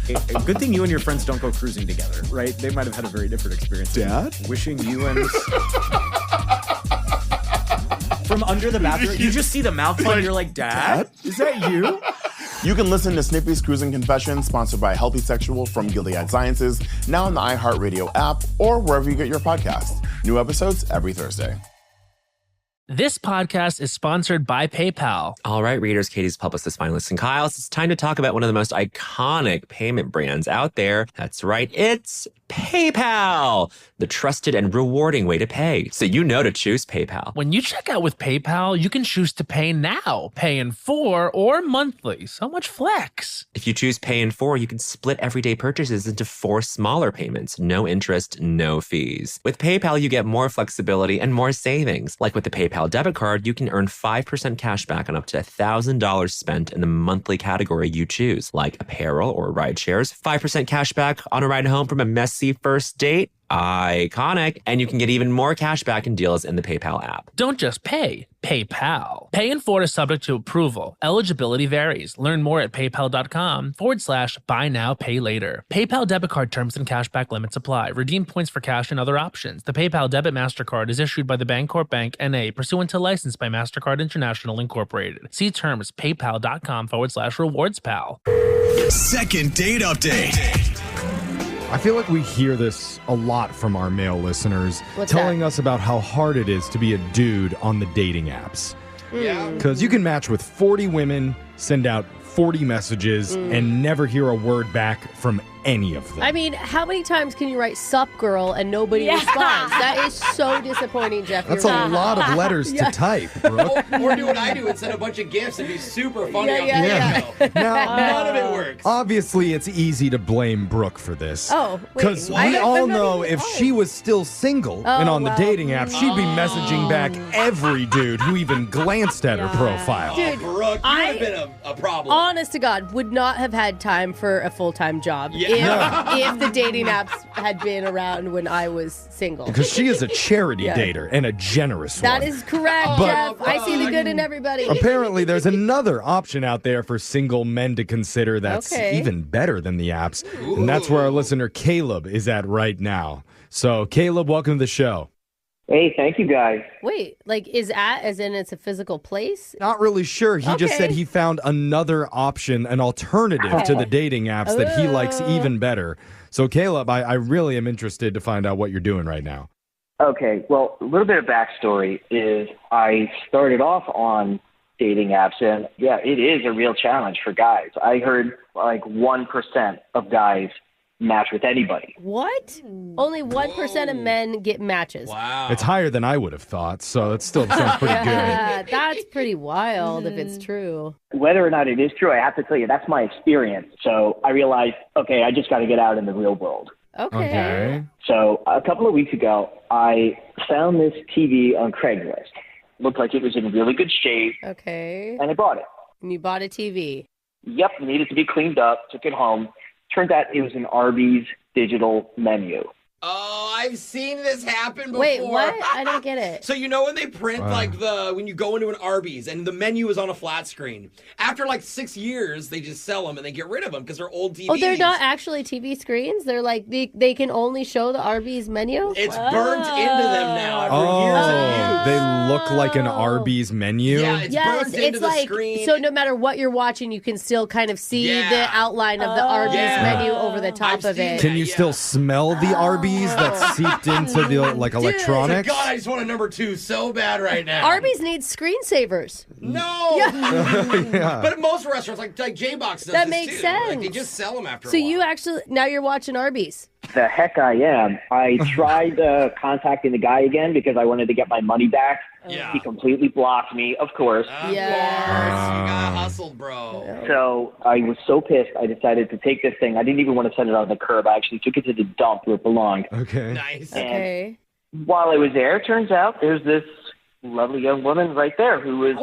Good thing you and your friends don't go cruising together, right? They might have had a very different experience. Dad? Wishing you and... From under the bathroom, you just see the mouth fun, you're like, Dad? Is that you? You can listen to Snippy's Cruising Confessions, sponsored by Healthy Sexual from Gilead Sciences, now in the iHeartRadio app or wherever you get your podcasts. New episodes every Thursday. This podcast is sponsored by PayPal. All right, readers, Katie's publicist, finalists, and Kyle's. It's time to talk about one of the most iconic payment brands out there. That's right, it's PayPal, the trusted and rewarding way to pay. So you know to choose PayPal. When you check out with PayPal, you can choose to pay now, pay in 4, or monthly. So much flex. If you choose pay in 4, you can split everyday purchases into 4 smaller payments. No interest, no fees. With PayPal, you get more flexibility and more savings. Like with the PayPal debit card, you can earn 5% cash back on up to $1,000 spent in the monthly category you choose, like apparel or ride shares, 5% cash back on a ride home from a messy first date. Iconic. And you can get even more cash back and deals in the PayPal app. Don't just pay, PayPal. Pay in 4 is subject to approval. Eligibility varies. Learn more at paypal.com/buy now, pay later. PayPal debit card terms and cashback limits apply. Redeem points for cash and other options. The PayPal debit MasterCard is issued by the Bancorp Bank N.A. pursuant to license by MasterCard International Incorporated. See terms paypal.com/rewardspal. Second date update. I feel like we hear this a lot from our male listeners, What's telling that? us about how hard it is to be a dude on the dating apps. Yeah. Because you can match with 40 women, send out 40 messages, and never hear a word back from any of them. I mean, how many times can you write "sup girl" and nobody responds? That is so disappointing, Jeffery. That's a lot of letters to type, Brooke. Or do what I do and send a bunch of gifts and be super funny on Yeah. the video. Now, None of it works. obviously, it's easy to blame Brooke for this. Oh, wait, Because what? we all I'm not know even- if she was still single and on the dating app, she'd be messaging back every dude who even glanced at her profile. Dude, Brooke, you would have been a problem. honest to God, would not have had time for a full-time job if the dating apps had been around when I was single. Because she is a charity Yeah. dater and a generous one. That is correct, But- Jeff. I see the good in everybody. Apparently, there's another option out there for single men to consider that's Okay. even better than the apps. And that's where our listener Caleb is at right now. So, Caleb, welcome to the show. Hey, thank you guys. Wait, like is as in it's a physical place? Not really sure. He just said he found another option, an alternative to the dating apps that he likes even better. So, Caleb, I really am interested to find out what you're doing right now. Okay, well, a little bit of backstory is I started off on dating apps, and yeah, it is a real challenge for guys. I heard like 1% of guys match with anybody. What? Only 1% of men get matches. Wow. It's higher than I would have thought, so it still sounds pretty good. Yeah, that's pretty wild if it's true. Whether or not it is true, I have to tell you, that's my experience. So I realized, okay, I just got to get out in the real world. Okay. So a couple of weeks ago, I found this TV on Craigslist. Looked like it was in really good shape, Okay. and I bought it. And you bought a TV. Yep, needed to be cleaned up, took it home. Turns out it was an Arby's digital menu. Oh, I've seen this happen before. Wait, what? I don't get it. So you know when they print when you go into an Arby's and the menu is on a flat screen. After like 6 years, they just sell them and they get rid of them because they're old TVs. Oh, they're not actually TV screens? They're like, they can only show the Arby's menu? It's burnt into them now after years of use. They look like an Arby's menu? Yeah, it's burnt into the like, screen. so no matter what you're watching, you can still kind of see the outline of the Arby's menu over the top of it. Can you still smell the Arby's that's seeped into the electronics? God, I just want a number 2 so bad right now. Arby's needs screensavers. No! Yeah. But most restaurants, like J-Box does That this makes too. sense. Like, they just sell them after So a while. you actually, now you're watching Arby's. The heck I am. I tried contacting the guy again because I wanted to get my money back. Yeah. He completely blocked me, of course. Of course. You got hustled, bro. So I was so pissed, I decided to take this thing. I didn't even want to send it on the curb. I actually took it to the dump where it belonged. Okay. Nice. And while I was there, it turns out there's this lovely young woman right there who was.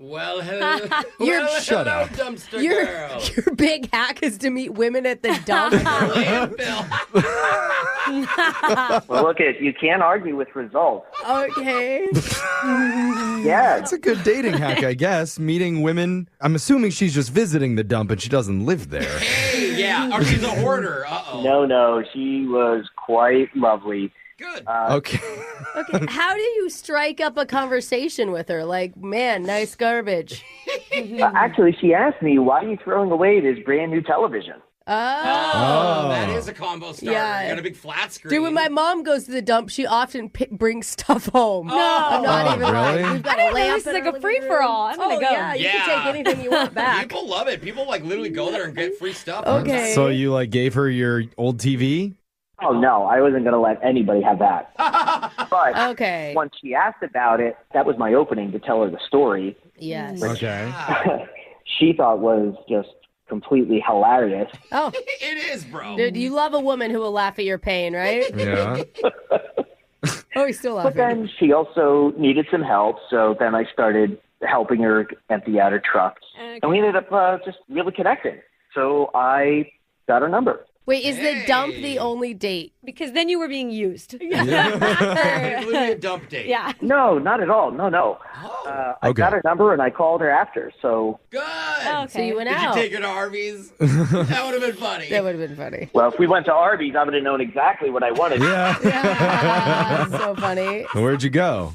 Well, hello. You're shut up. Dumpster Your girl. your big hack is to meet women at the dump. Well, look, you can't argue with results. Okay. Yeah. It's a good dating hack, I guess. Meeting women. I'm assuming she's just visiting the dump and she doesn't live there. Hey, yeah. Or she's a hoarder. Uh-oh. No, she was quite lovely. Good. Okay. Okay. How do you strike up a conversation with her? Like, man, nice garbage. Actually, she asked me, why are you throwing away this brand new television? Oh, that is a combo starter. Yeah. You got a big flat screen. Dude, when my mom goes to the dump, she often brings stuff home. No. I'm not Oh, even lying. really? We've got I a didn't know lamp this is in like our a living free-for-all. room. I'm gonna go. Yeah, you can take anything you want back. People love it. People like literally go there and get free stuff. Okay. So you like gave her your old TV? Oh, no, I wasn't going to let anybody have that. But Okay. once she asked about it, that was my opening to tell her the story. Yes. Okay. She thought was just completely hilarious. Oh, It is, bro. dude, you love a woman who will laugh at your pain, right? Yeah. Oh, he's still But laughing. then she also needed some help, so then I started helping her empty out her truck. And we ended up just really connecting. So I got her number. Wait, is the dump the only date? Because then you were being used. Literally a dump date. Yeah. No, not at all. No. I Okay. got her number and I called her after. So, Good. Okay. So you went Did you out. take her to Arby's? That would have been funny. That would have been funny. well, if we went to Arby's, I would have known exactly what I wanted. Yeah. Ah, so funny. Where'd you go?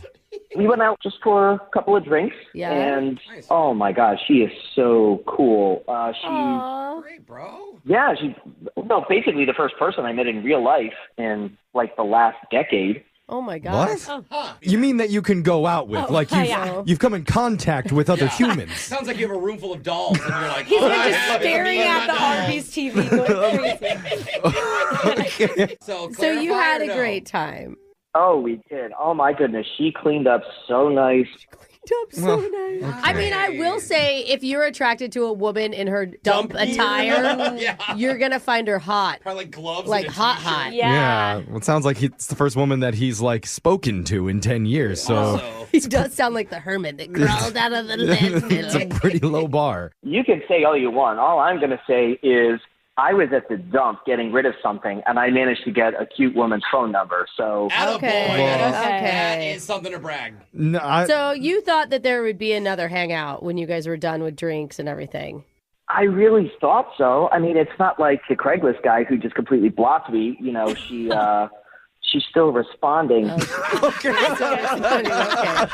We went out just for a couple of drinks. Yeah. And, oh my gosh, she is so cool. Aw. Great, bro. Yeah, basically the first person I met in real life in like the last decade. Oh my God. What? Huh. You mean that you can go out with? Like you've come in contact with other humans. Sounds like you have a room full of dolls and you're like, He's oh, been I just have staring me and at the my doll. Arby's TV going crazy. So So you clarify had or a no? great time. Oh, we did. Oh my goodness, she cleaned up so nice. Dump so nice. I mean, I will say, if you're attracted to a woman in her dump Dump gear. attire, Yeah. you're gonna find her hot. Probably like gloves. Like and a hot, t-shirt. hot. Yeah. Well, it sounds like it's the first woman that he's like spoken to in 10 years. So Also, He does sound like the hermit that crawled out of the it's a landfill. pretty low bar. You can say all you want. All I'm going to say is I was at the dump getting rid of something, and I managed to get a cute woman's phone number. So attaboy. Okay. That Okay. is something to brag. No, So you thought that there would be another hangout when you guys were done with drinks and everything. I really thought so. I mean, it's not like the Craigslist guy who just completely blocked me. You know, she's still responding. Okay.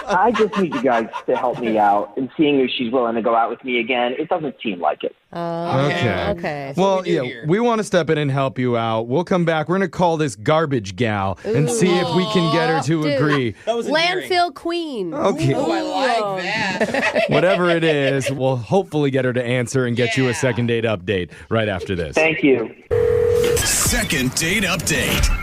I just need you guys to help me out. And seeing if she's willing to go out with me again, it doesn't seem like it. Okay. Well, we do yeah, here. we want to step in and help you out. We'll come back. We're going to call this garbage gal and see if we can get her to Dude. agree. That was endearing. Landfill queen. Okay. Oh, I like that. Whatever it is, we'll hopefully get her to answer and get you a second date update right after this. Thank you. Second date update.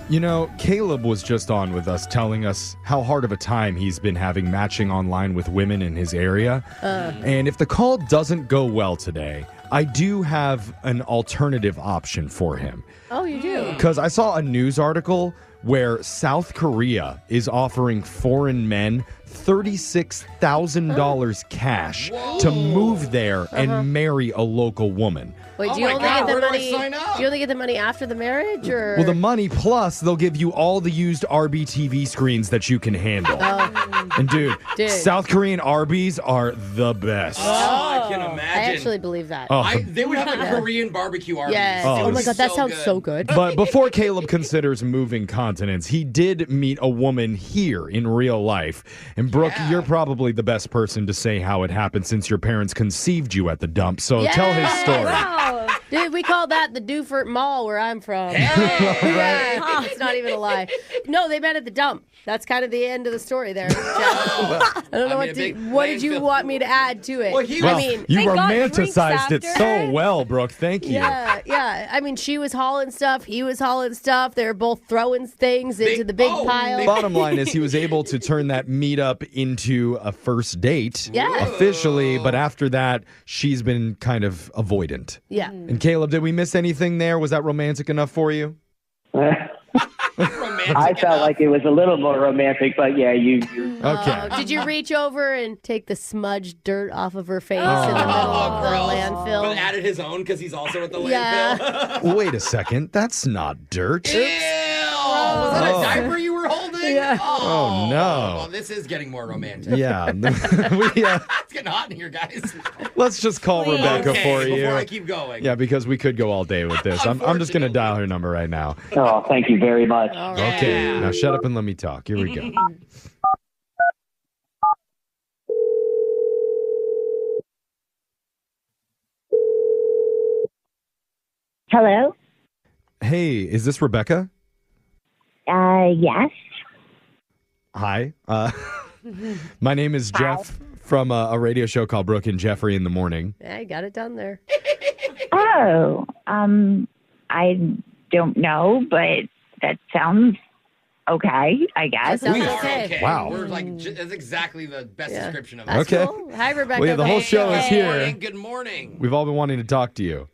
You know, Caleb was just on with us telling us how hard of a time he's been having matching online with women in his area. And if the call doesn't go well today, I do have an alternative option for him. Oh, you do? Because I saw a news article where South Korea is offering foreign men $36,000 cash to move there and marry a local woman. Wait, Oh do you my only God, get the where do I money? sign up? Do you only get the money after the marriage, or? Well, the money plus they'll give you all the used RBTV screens that you can handle. And dude, South Korean Arby's are the best. Oh, I can imagine. I actually believe that. Oh. They would have a Korean barbecue Arby's. Yes. Oh, Oh, my it's God, that sounds so good. But before Caleb considers moving continents, he did meet a woman here in real life. And Brooke, you're probably the best person to say how it happened since your parents conceived you at the dump. So tell his story. Wow. Dude, we call that the Dufert Mall where I'm from. Yeah, it's not even a lie. No, they met at the dump. That's kind of the end of the story there, Jeff. I don't know what did you want me to add to it. Well, you romanticized it so well, Brooke. Thank you. Yeah. I mean, she was hauling stuff. He was hauling stuff. They were both throwing things into the big pile. Bottom line is he was able to turn that meetup into a first date officially, but after that, she's been kind of avoidant. Yeah. And Caleb, did we miss anything there? Was that romantic enough for you? I felt like it was a little more romantic, but yeah, you. Okay. Did you reach over and take the smudged dirt off of her face in the middle of the landfill? But added his own because he's also at the Yeah. landfill. Wait a second. That's not dirt. Ew! Was that a diaper you were holding? Yeah. Oh, no. Well, this is getting more romantic. Yeah. It's getting hot in here, guys. Let's just call Rebecca for you. Before I keep going. Yeah, because we could go all day with this. I'm just going to dial her number right now. Oh, thank you very much. Okay. Now shut up and let me talk. Here we go. Hello? Hey, is this Rebecca? Yes. Hi. My name is Jeff from a radio show called Brooke and Jeffery in the Morning. Yeah, you got it done there. Oh, I don't know, but that sounds okay, I guess. That sounds We are okay. okay. Wow. We're like, that's exactly the best description of it. That's Okay. cool. Hi, Rebecca. Well, yeah, the whole show is Good here. morning. Good morning. We've all been wanting to talk to you.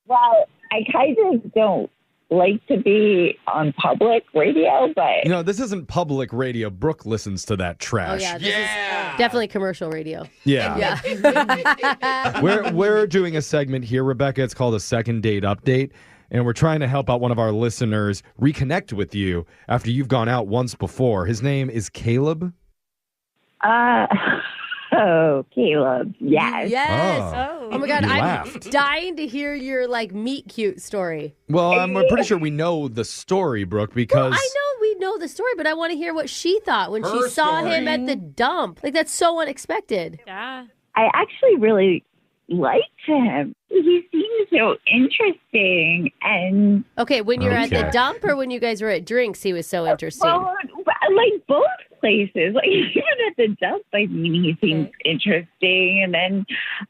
Well, I kind of don't like to be on public radio, but You know, this isn't public radio. Brooke listens to that Oh, trash. yeah. This is definitely commercial radio. Yeah. Yeah. We're doing a segment here, Rebecca. It's called a second date update. And we're trying to help out one of our listeners reconnect with you after you've gone out once before. His name is Caleb. oh, Caleb, yes. Yes. Oh my God. You I'm laughed. dying to hear your meet cute story. Well, we're pretty sure we know the story, Brooke, because... I know we know the story, but I want to hear what she thought when she Her saw story. him at the dump. Like, that's so unexpected. Yeah. I actually really liked him. He seemed so interesting, and Okay, when you're at the Okay. dump or when you guys were at drinks, he was so interesting. well, like both places. Like even at the dump, I mean, he seemed interesting, and then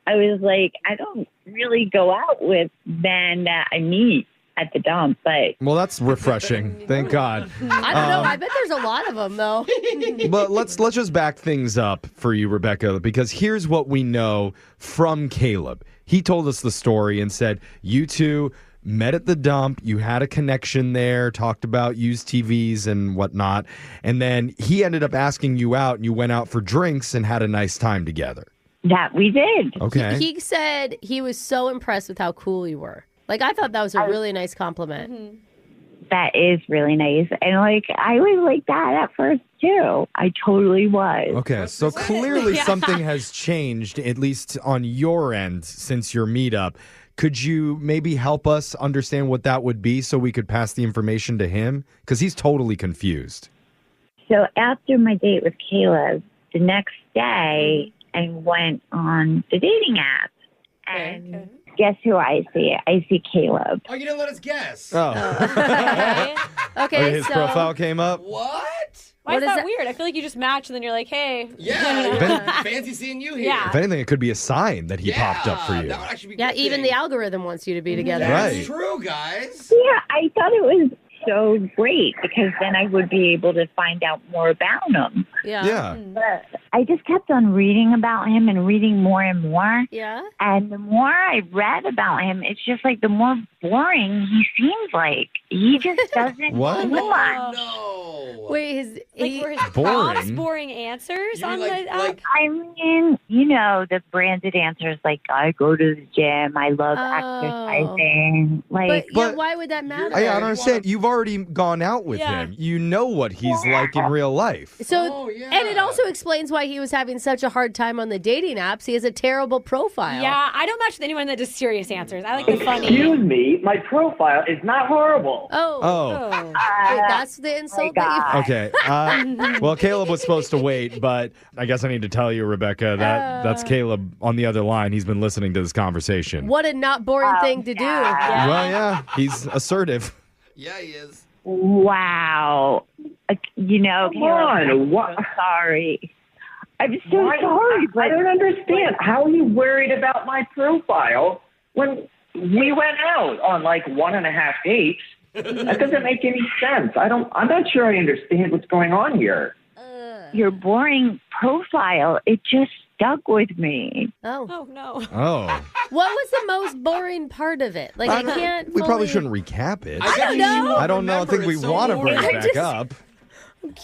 I was like, I don't really go out with men that I meet at the dump, but Well, that's refreshing. Thank God. I don't know. I bet there's a lot of them, though. But let's just back things up for you, Rebecca, because here's what we know from Caleb. He told us the story and said, you two met at the dump, you had a connection there, talked about used TVs and whatnot, and then he ended up asking you out, and you went out for drinks and had a nice time together. that we did. Okay. He said he was so impressed with how cool you were. Like, I thought that was a really nice compliment. That is really nice, and like I was like that at first too. I totally was. Okay, so clearly something has changed, at least on your end, since your meetup. Could you maybe help us understand what that would be so we could pass the information to him? Because he's totally confused. So after my date with Caleb, the next day I went on the dating app, and guess who I see? I see Caleb. Oh, you didn't let us guess. Oh. Okay, His so profile came up? What? Why What is is that that? weird? I feel like you just match and then you're like, hey. Yeah. Fancy seeing you here. Yeah. If anything, it could be a sign that he popped up for you. That would actually be yeah, good even thing. the algorithm wants you to be together. Right. That's true, guys. Yeah, I thought it was so great because then I would be able to find out more about him. Yeah. But I just kept on reading about him and reading more and more. Yeah. And the more I read about him, it's just like the more boring he seems like. He just doesn't What? do much. No. Wait, Were his Boring? prompts boring answers You on mean the app? like I mean, you know, the branded answers like I go to the gym, I love exercising. Like, But why would that matter? I don't understand. You've already gone out with him. You know what he's like in real life. So, and it also explains why he was having such a hard time on the dating apps. He has a terrible profile. Yeah, I don't match with anyone that does serious answers. I like the funny. Excuse me, my profile is not horrible. Oh. Wait, that's the insult that you... Okay. Well, Caleb was supposed to wait, but I guess I need to tell you, Rebecca, that that's Caleb on the other line. He's been listening to this conversation. What a not boring thing to do. Well, yeah, he's assertive. Yeah, he is. wow. You know, Come Caleb, on, I'm what- so sorry. I'm so sorry, but I don't understand. How are you worried about my profile when we went out on like 1.5 dates? That doesn't make any sense. I'm not sure I understand what's going on here. your boring profile, it just stuck with me. Oh no. Oh. What was the most boring part of it? Like, I can't. We probably fully- shouldn't recap it. I don't know. I don't know. I think we want to bring it back up.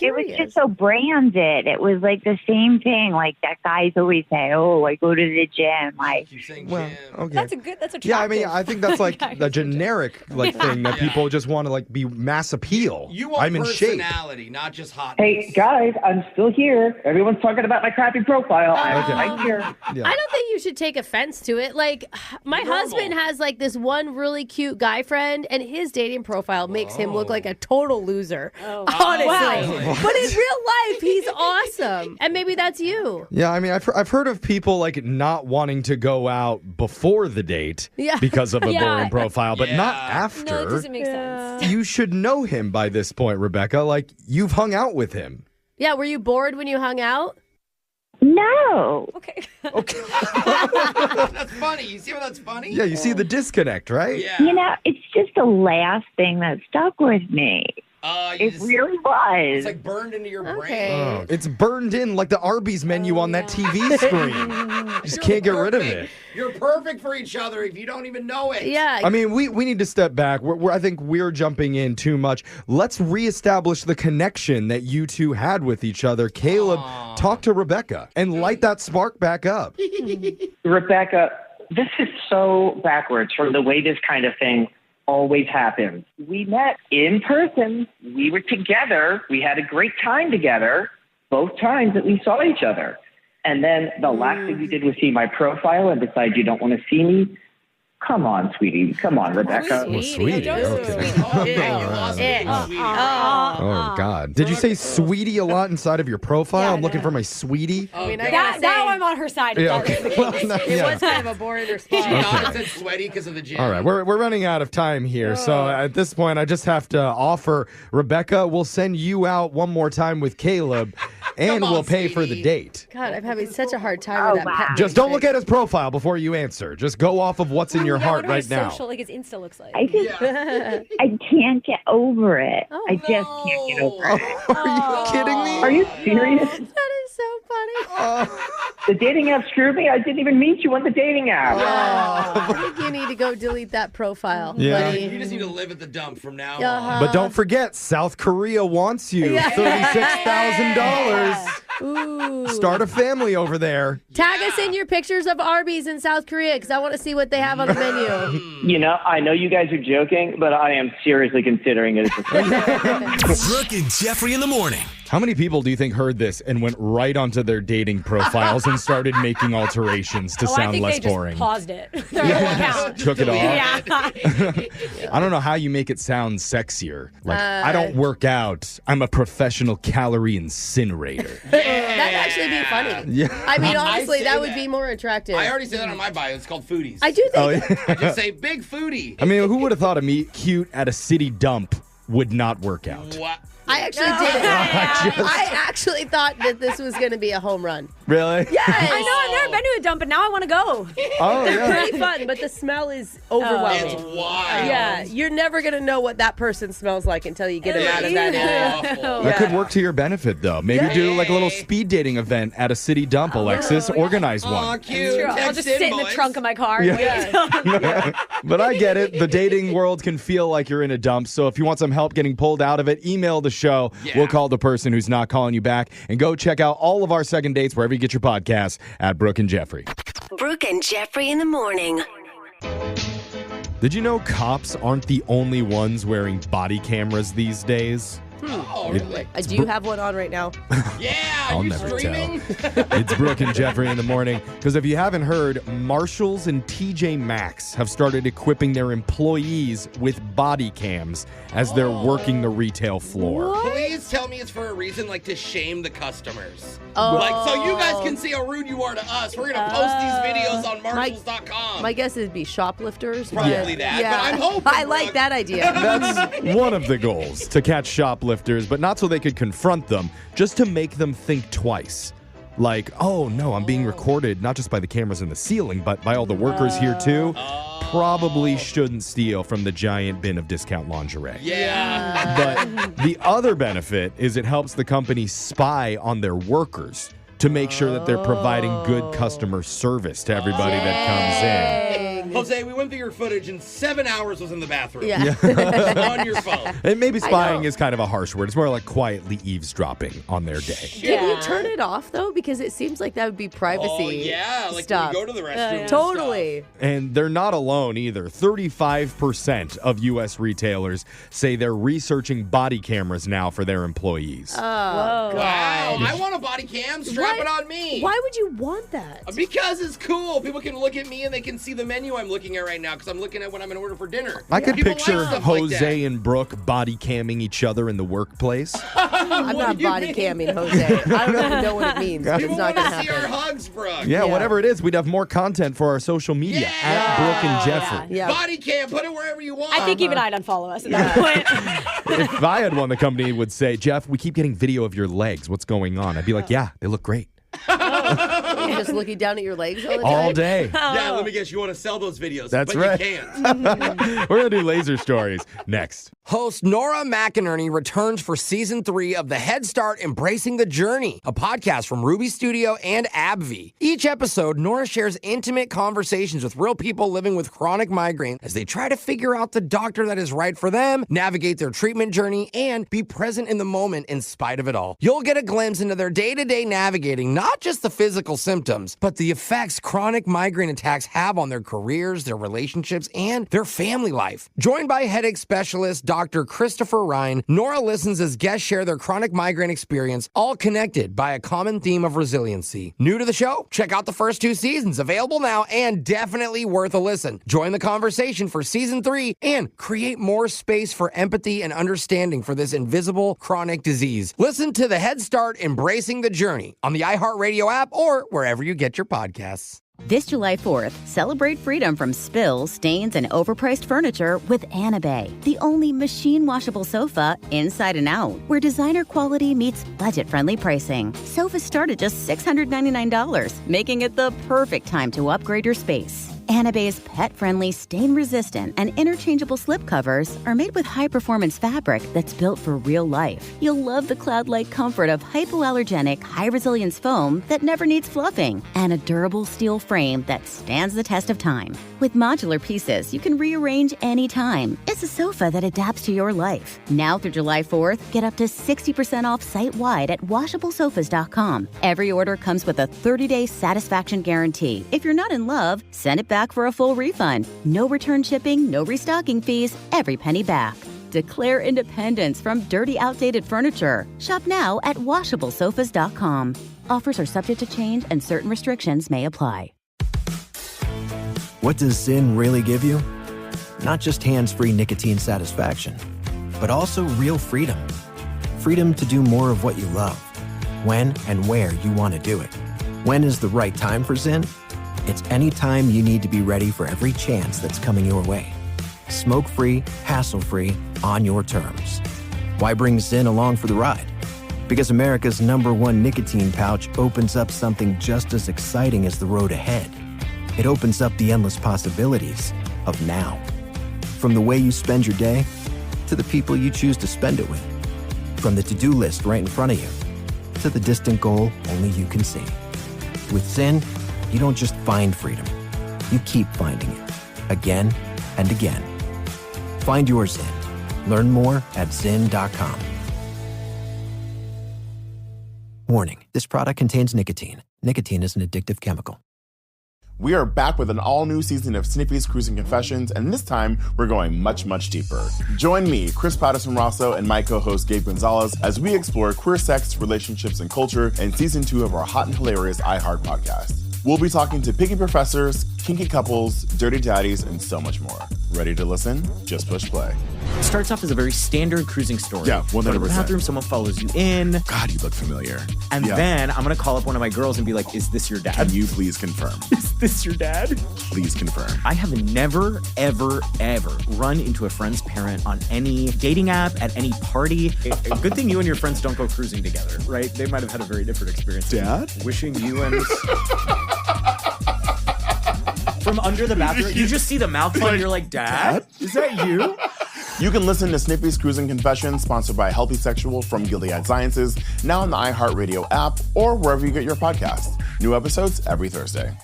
It was just so branded. It was like the same thing. Like that guys always say, "Oh, I go to the gym." Like, well, okay. That's attractive. Yeah, I mean, I think that's like the generic thing that people just want to like be mass appeal. You want I'm in shape. personality, not just hot. Hey, guys, I'm still here. Everyone's talking about my crappy profile. Okay. I'm here. Yeah. I don't think you should take offense to it. Like, my husband has like this one really cute guy friend, and his dating profile makes him look like a total loser. Honestly. Wow. But in real life, he's awesome. And maybe that's you. Yeah, I mean, I've heard of people like not wanting to go out before the date because of a boring profile, but not after. No, it doesn't make sense. You should know him by this point, Rebecca. Like, you've hung out with him. Yeah, were you bored when you hung out? No. Okay. That's funny. You see how that's funny? Yeah, you see the disconnect, right? Yeah. You know, it's just the last thing that stuck with me. It really was. It's like burned into your brain. Oh, it's burned in like the Arby's menu on that TV screen. Just can't get rid of it. You're perfect for each other if you don't even know it. Yeah. I mean, we need to step back. I think we're jumping in too much. Let's reestablish the connection that you two had with each other. Caleb, talk to Rebecca and light that spark back up. Rebecca, this is so backwards from the way this kind of thing always happens. We met in person. We were together. We had a great time together both times that we saw each other. And then the last thing you did was see my profile and decide you don't want to see me. Come on, sweetie. Come on, Rebecca. Sweetie. Okay. Oh, God. Did you say sweetie a lot inside of your profile? I'm looking for my sweetie. I mean, now I'm on her side. Yeah, If that okay. is the Well, case. no, It yeah. was kind of a boring response. She thought it said sweaty because of the gym. All right, we're running out of time here. So at this point, I just have to offer Rebecca, we'll send you out one more time with Caleb, and we'll pay for the date. God, I'm having such a hard time with that pet Just don't look at his profile before you answer. Just go off of what's in your heart right now. Social, like his Insta looks like. I just, I can't get over it. I just can't get over it. Are you kidding me? Are you serious? That is so funny. The dating app screwed me. I didn't even meet you on the dating app. I think you need to go delete that profile, Yeah. buddy. You just need to live at the dump from now Uh-huh. But don't forget, South Korea wants you. $36,000. Ooh. Start a family over there. Tag us in your pictures of Arby's in South Korea because I want to see what they have on the menu. You know, I know you guys are joking, but I am seriously considering it. Brooke and Jeffrey in the morning. How many people do you think heard this and went right onto their dating profiles and started making alterations to I sound think less they just boring? paused it. Their whole account. Took it off. Yeah. I don't know how you make it sound sexier. Like, I don't work out. I'm a professional calorie incinerator. That'd actually be funny. Yeah. I mean, I honestly, say that would that. be more attractive. I already said that on my bio. It's called Foodies. I do think. Oh, yeah. I just say big foodie. I mean, who would have thought of me cute at a city dump would not work out? What? I actually did. I actually thought that this was going to be a home run. Really? Yes. I know. I've never been to a dump, but now I want to go. Oh, They're yeah. pretty fun, but the smell is overwhelming. It's wild. Yeah, you're never going to know what that person smells like until you get them out of that area. That could work to your benefit, though. Maybe do like a little speed dating event at a city dump, Alexis. Organize one. Cute. True. I'll Text just in, sit in the boys. trunk of my car. Yeah. But I get it. The dating world can feel like you're in a dump. So if you want some help getting pulled out of it, email the show. Yeah. We'll call the person who's not calling you back. And go check out all of our second dates wherever you get your podcasts at Brooke and Jeffrey. Brooke and Jeffrey in the morning. Did you know cops aren't the only ones wearing body cameras these days? Oh, really? Do you have one on right now? Yeah, I'll you never streaming? It's Brooke and Jeffrey in the morning. Because if you haven't heard, Marshalls and TJ Maxx have started equipping their employees with body cams as they're working the retail floor. Please tell me it's for a reason, like to shame the customers. Oh. Like, so you guys can see how rude you are to us. We're going to post these videos on Marshalls.com. My guess is be shoplifters. Probably that, but I'm hoping, I like Brooke. that idea. That's one of the goals, to catch shoplifters, but not so they could confront them, just to make them think twice. Like, oh no, I'm being recorded not just by the cameras in the ceiling, but by all the workers here too. Probably shouldn't steal from the giant bin of discount lingerie. Yeah. But the other benefit is it helps the company spy on their workers to make sure that they're providing good customer service to everybody that comes in. Jose, we went through your footage and 7 hours was in the bathroom. Yeah. On your phone. And maybe spying is kind of a harsh word. It's more like quietly eavesdropping on their day. Can you turn it off, though? Because it seems like that would be privacy. Oh, yeah. Like stuff. when you go to the restroom. and Totally. And they're not alone either. 35% of U.S. retailers say they're researching body cameras now for their employees. Oh, God. Wow. I want a body cam. Strap it on me. Why would you want that? Because it's cool. People can look at me and they can see the menu I'm looking at right now because I'm looking at what I'm going to order for dinner. I could People picture like stuff Jose like and Brooke body camming each other in the workplace. I'm not body camming Jose. I don't even know what it means. But People it's not want going to to see happen. our hugs, Brooke. Yeah, whatever it is, we'd have more content for our social media at Brooke and Jeffrey. Yeah. Body cam, put it wherever you want. I think even I'd unfollow us at that point. If I had one, the company would say, Jeff, we keep getting video of your legs. What's going on? I'd be like, yeah, they look great. You're just looking down at your legs all the time? All day. Yeah, let me guess. You want to sell those videos, That's but right. you can't. We're going to do laser stories next. Host Nora McInerney returns for season 3 of the Head Start Embracing the Journey, a podcast from Ruby Studio and AbbVie. Each episode, Nora shares intimate conversations with real people living with chronic migraine as they try to figure out the doctor that is right for them, navigate their treatment journey, and be present in the moment in spite of it all. You'll get a glimpse into their day-to-day navigating not just the physical symptoms, but the effects chronic migraine attacks have on their careers, their relationships, and their family life. Joined by headache specialist Dr. Christopher Ryan, Nora listens as guests share their chronic migraine experience, all connected by a common theme of resiliency. New to the show? Check out the first 2 seasons, available now and definitely worth a listen. Join the conversation for season 3 and create more space for empathy and understanding for this invisible chronic disease. Listen to the Head Start Embracing the Journey on the iHeartRadio app or wherever you get your podcasts. This July 4th, celebrate freedom from spills, stains, and overpriced furniture with Anabay, the only machine-washable sofa inside and out, where designer quality meets budget-friendly pricing. Sofas start at just $699, making it the perfect time to upgrade your space. Anabay's pet-friendly, stain-resistant, and interchangeable slipcovers are made with high-performance fabric that's built for real life. You'll love the cloud-like comfort of hypoallergenic, high-resilience foam that never needs fluffing, and a durable steel frame that stands the test of time. With modular pieces, you can rearrange anytime. It's a sofa that adapts to your life. Now through July 4th, get up to 60% off site-wide at washablesofas.com. Every order comes with a 30-day satisfaction guarantee. If you're not in love, send it back for a full refund. No return shipping, no restocking fees, every penny back. Declare independence from dirty, outdated furniture. Shop now at washablesofas.com. Offers are subject to change and certain restrictions may apply. What does Zyn really give you? Not just hands-free nicotine satisfaction, but also real freedom. Freedom to do more of what you love, when and where you want to do it. When is the right time for Zyn? It's any time you need to be ready for every chance that's coming your way. Smoke-free, hassle-free, on your terms. Why bring Zyn along for the ride? Because America's #1 nicotine pouch opens up something just as exciting as the road ahead. It opens up the endless possibilities of now. From the way you spend your day, to the people you choose to spend it with. From the to-do list right in front of you, to the distant goal only you can see. With Zyn, you don't just find freedom, you keep finding it, again and again. Find your Zyn. Learn more at Zyn.com. Warning, this product contains nicotine. Nicotine is an addictive chemical. We are back with an all-new season of Snippy's Cruising Confessions, and this time we're going much, much deeper. Join me, Chris Patterson-Rosso, and my co-host Gabe Gonzalez as we explore queer sex, relationships, and culture in Season 2 of our hot and hilarious iHeart podcast. We'll be talking to picky professors, kinky couples, dirty daddies, and so much more. Ready to listen? Just push play. It starts off as a very standard cruising story. Yeah, 100%. Go to the bathroom, someone follows you in. God, you look familiar. And then I'm going to call up one of my girls and be like, is this your dad? Can you please confirm? Is this your dad? Please confirm. I have never, ever, ever run into a friend's parent on any dating app, at any party. A good thing you and your friends don't go cruising together, right? They might have had a very different experience. Dad? Wishing you and... From under the bathroom, you just see the mouth and you're like, Dad? Is that you? You can listen to Snippy's Cruising Confessions, sponsored by Healthy Sexual from Gilead Sciences, now on the iHeartRadio app or wherever you get your podcasts. New episodes every Thursday.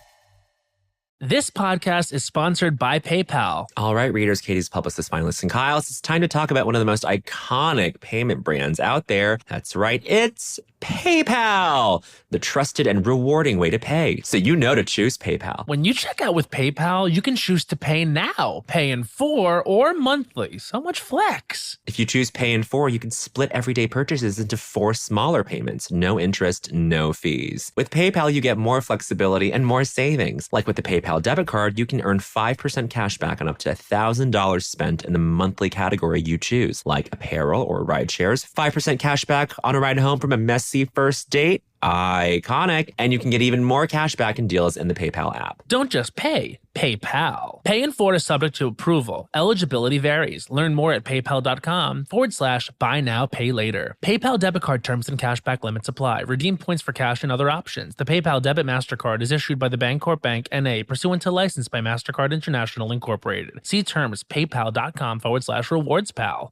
This podcast is sponsored by PayPal. All right, readers, Katie's publicist, finalists, and Kyle's. It's time to talk about one of the most iconic payment brands out there. That's right, it's PayPal, the trusted and rewarding way to pay. So you know to choose PayPal. When you check out with PayPal, you can choose to pay now, pay in 4, or monthly. So much flex. If you choose pay in 4, you can split everyday purchases into 4 smaller payments. No interest, no fees. With PayPal, you get more flexibility and more savings. Like with the PayPal debit card, you can earn 5% cash back on up to $1,000 spent in the monthly category you choose, like apparel or ride shares. 5% cash back on a ride home from a messy first date. Iconic. And you can get even more cash back and deals in the PayPal app. Don't just pay, PayPal. Pay in 4 is subject to approval. Eligibility varies. Learn more at paypal.com/buy now, pay later. PayPal debit card terms and cashback limits apply. Redeem points for cash and other options. The PayPal debit MasterCard is issued by the Bancorp Bank N.A. pursuant to license by MasterCard International Incorporated. See terms paypal.com/rewardspal.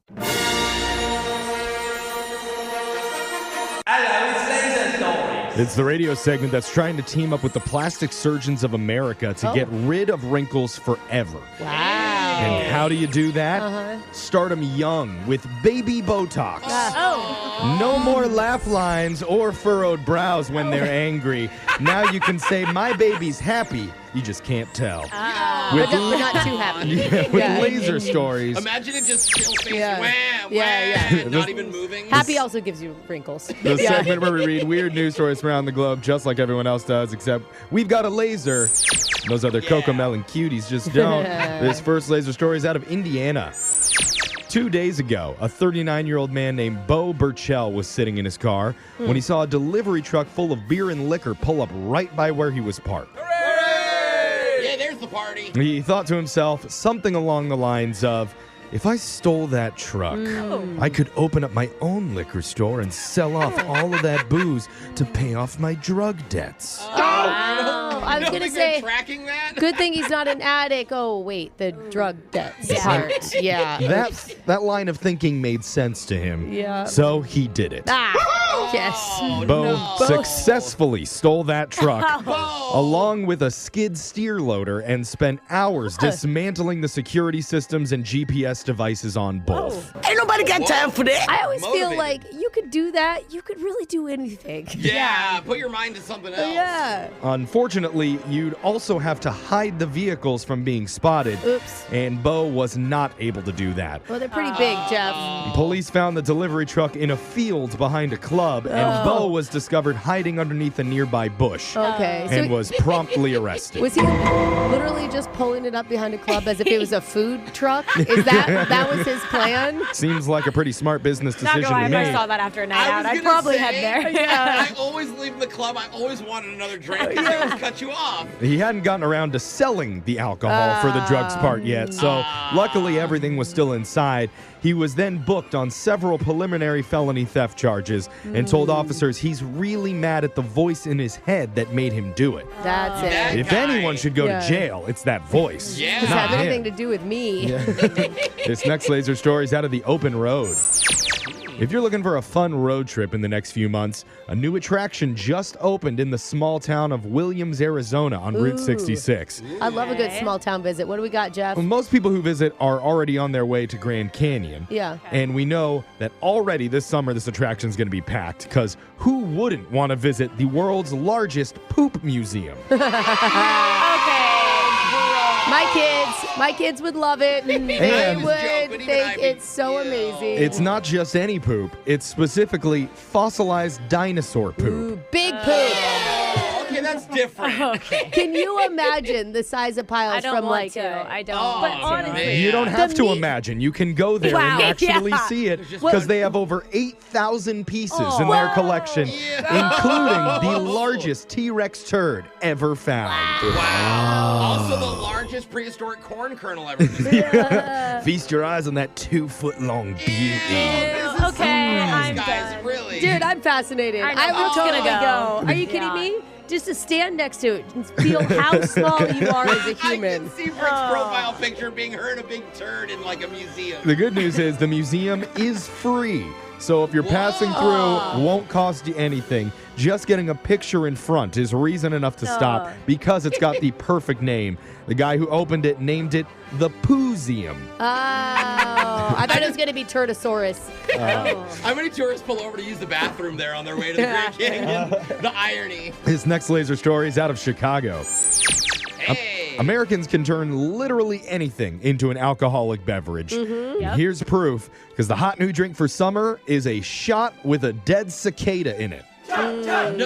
It's the radio segment that's trying to team up with the plastic surgeons of America to get rid of wrinkles forever. Wow. And how do you do that? Start them young with baby Botox. No more laugh lines or furrowed brows when they're angry. Now you can say, my baby's happy. You just can't tell. But not too happy. Yeah, with laser stories. Imagine it just still face. Yeah. Not even moving. Happy also gives you wrinkles. The segment where we read weird news stories from around the globe, just like everyone else does, except we've got a laser. Those other Cocomelon cuties just don't. This first laser story is out of Indiana. 2 days ago, a 39-year-old man named Bo Burchell was sitting in his car when he saw a delivery truck full of beer and liquor pull up right by where he was parked. Yeah, there's the party. He thought to himself something along the lines of, if I stole that truck, I could open up my own liquor store and sell off all of that booze to pay off my drug debts. I was going to say, tracking that? Good thing he's not an addict. Oh, wait, the drug debts part. Yeah. That line of thinking made sense to him. Yeah. So he did it. Yes. Bo successfully stole that truck along with a skid steer loader and spent hours dismantling the security systems and GPS devices on both. Ain't nobody got time for that. I always feel like you could do that. You could really do anything. Yeah, put your mind to something else. Yeah. Unfortunately, you'd also have to hide the vehicles from being spotted. Oops. And Bo was not able to do that. Well, they're pretty big, Jeff. Police found the delivery truck in a field behind a club, and Bo was discovered hiding underneath a nearby bush. Okay. And was promptly arrested. Was he literally just pulling it up behind a club as if it was a food truck? Is that was his plan? Seems like a pretty smart business decision Not gonna lie, to if me. I saw that after a night out, I'd probably head there. I always leave the club. I always wanted another drink because they always cut you off. He hadn't gotten around to selling the alcohol for the drugs part yet, so luckily everything was still inside. He was then booked on several preliminary felony theft charges and told officers he's really mad at the voice in his head that made him do it. That's it. If anyone should go to jail, it's that voice. Yeah. Does it have anything to do with me? This next laser story is out of the open road. If you're looking for a fun road trip in the next few months, a new attraction just opened in the small town of Williams, Arizona on Route 66. I love a good small town visit. What do we got, Jeff? Most people who visit are already on their way to Grand Canyon. Yeah. And we know that already this summer this attraction is going to be packed because who wouldn't want to visit the world's largest poop museum? My kids would love it. They would think it's so amazing. It's not just any poop. It's specifically fossilized dinosaur poop. Ooh, big poop. Okay, that's different. Can you imagine the size of piles from like I don't. But honestly, You don't have to imagine. You can go there and actually see it because they have over 8,000 pieces in their collection, including the largest T-Rex turd ever found. Wow. Also the largest prehistoric corn kernel ever. Feast your eyes on that 2-foot-long beauty. Okay, guys, really. Dude, I'm fascinated. I know. I would Brooke's gonna totally go. go. Are you kidding me? Just to stand next to it and feel how small you are as a human. I can see Brooke's profile picture being her in a big turd in like a museum. The good news is the museum is free. So if you're passing through, won't cost you anything. Just getting a picture in front is reason enough to stop because it's got the perfect name. The guy who opened it named it the Pooseum. Oh, I thought it was going to be Turtosaurus. How many tourists pull over to use the bathroom there on their way to the Grand Canyon? The irony. This next laser story is out of Chicago. Americans can turn literally anything into an alcoholic beverage. Mm-hmm. And here's proof, because the hot new drink for summer is a shot with a dead cicada in it. No.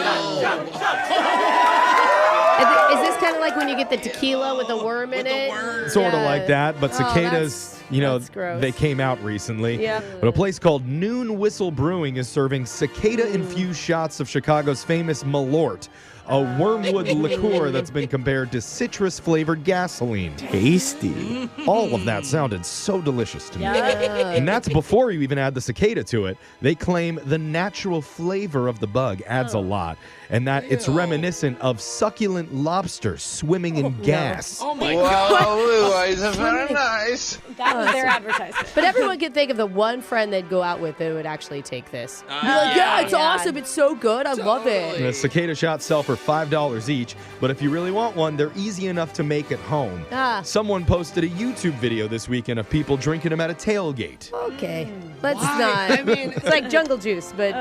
Is this kind of like when you get the tequila with the worm in it? Sort of like that, but cicadas, that's gross. they came out recently. Yeah. But a place called Noon Whistle Brewing is serving cicada-infused shots of Chicago's famous Malort, a wormwood liqueur that's been compared to citrus-flavored gasoline. Tasty. All of that sounded so delicious to me. Yeah. And that's before you even add the cicada to it. They claim the natural flavor of the bug adds a lot, and that it's reminiscent of succulent lobster swimming in gas. Oh my God. Wow, very nice. That was their advertisement. But everyone can think of the one friend they'd go out with that would actually take this. Be like, yeah, it's awesome. It's so good. I love it. The cicada shots sell for $5 each, but if you really want one, they're easy enough to make at home. Someone posted a YouTube video this weekend of people drinking them at a tailgate. Okay. Let's Why? not. I mean, it's like jungle juice, but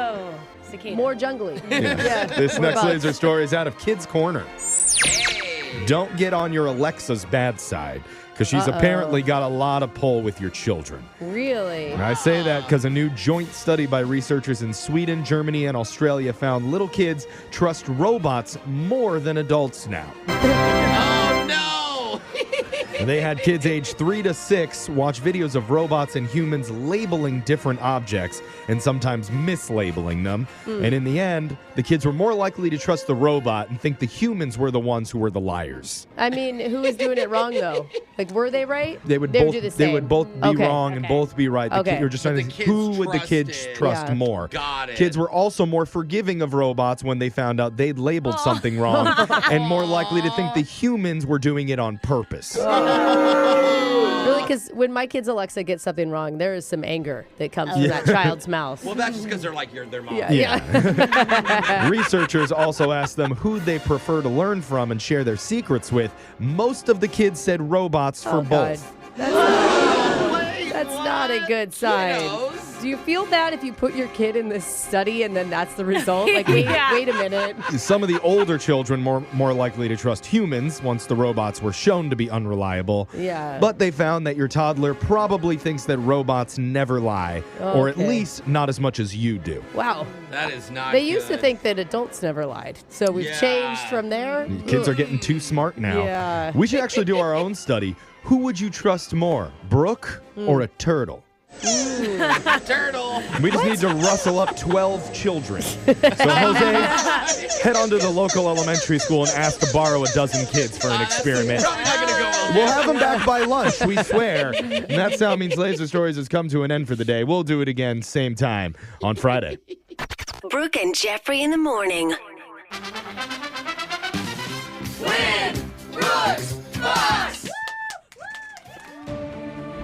Cicada. more jungly. Yeah. This More next bugs. laser story is out of Kids Corner. Don't get on your Alexa's bad side, because she's apparently got a lot of pull with your children. Really? And I say that because a new joint study by researchers in Sweden, Germany, and Australia found little kids trust robots more than adults now. Oh, no. They had kids aged 3 to 6 watch videos of robots and humans labeling different objects and sometimes mislabeling them. And in the end, the kids were more likely to trust the robot and think the humans were the ones who were the liars. I mean, who was doing it wrong, though? Like, were they right? They would do the both. They same. would both be wrong and both be right. Okay. You're just trying to the think, kids who would the kids trusted. trust more? Got it. Kids were also more forgiving of robots when they found out they'd labeled something wrong, and more likely to think the humans were doing it on purpose. Really, because when my kid's Alexa gets something wrong, there is some anger that comes from that child's mouth. Well, that's just because they're like their mom. Yeah. Researchers also asked them who they prefer to learn from and share their secrets with. Most of the kids said robots for both. That's not a good sign. Kiddos. Do you feel bad if you put your kid in this study and then that's the result? Like, wait a minute. Some of the older children more likely to trust humans once the robots were shown to be unreliable. Yeah. But they found that your toddler probably thinks that robots never lie, or at Okay. least not as much as you do. Wow. That is not They used to good. think that adults never lied. So we've changed from there. Kids are getting too smart now. Yeah. We should actually do our own study. Who would you trust more, Brooke or a turtle? Turtle. We just need to rustle up 12 children. So, Jose, head on to the local elementary school and ask to borrow a dozen kids for an experiment. Probably not gonna go well. We'll have them back by lunch, we swear. And that sound means Laser Stories has come to an end for the day. We'll do it again same time on Friday. Brooke and Jeffrey in the morning.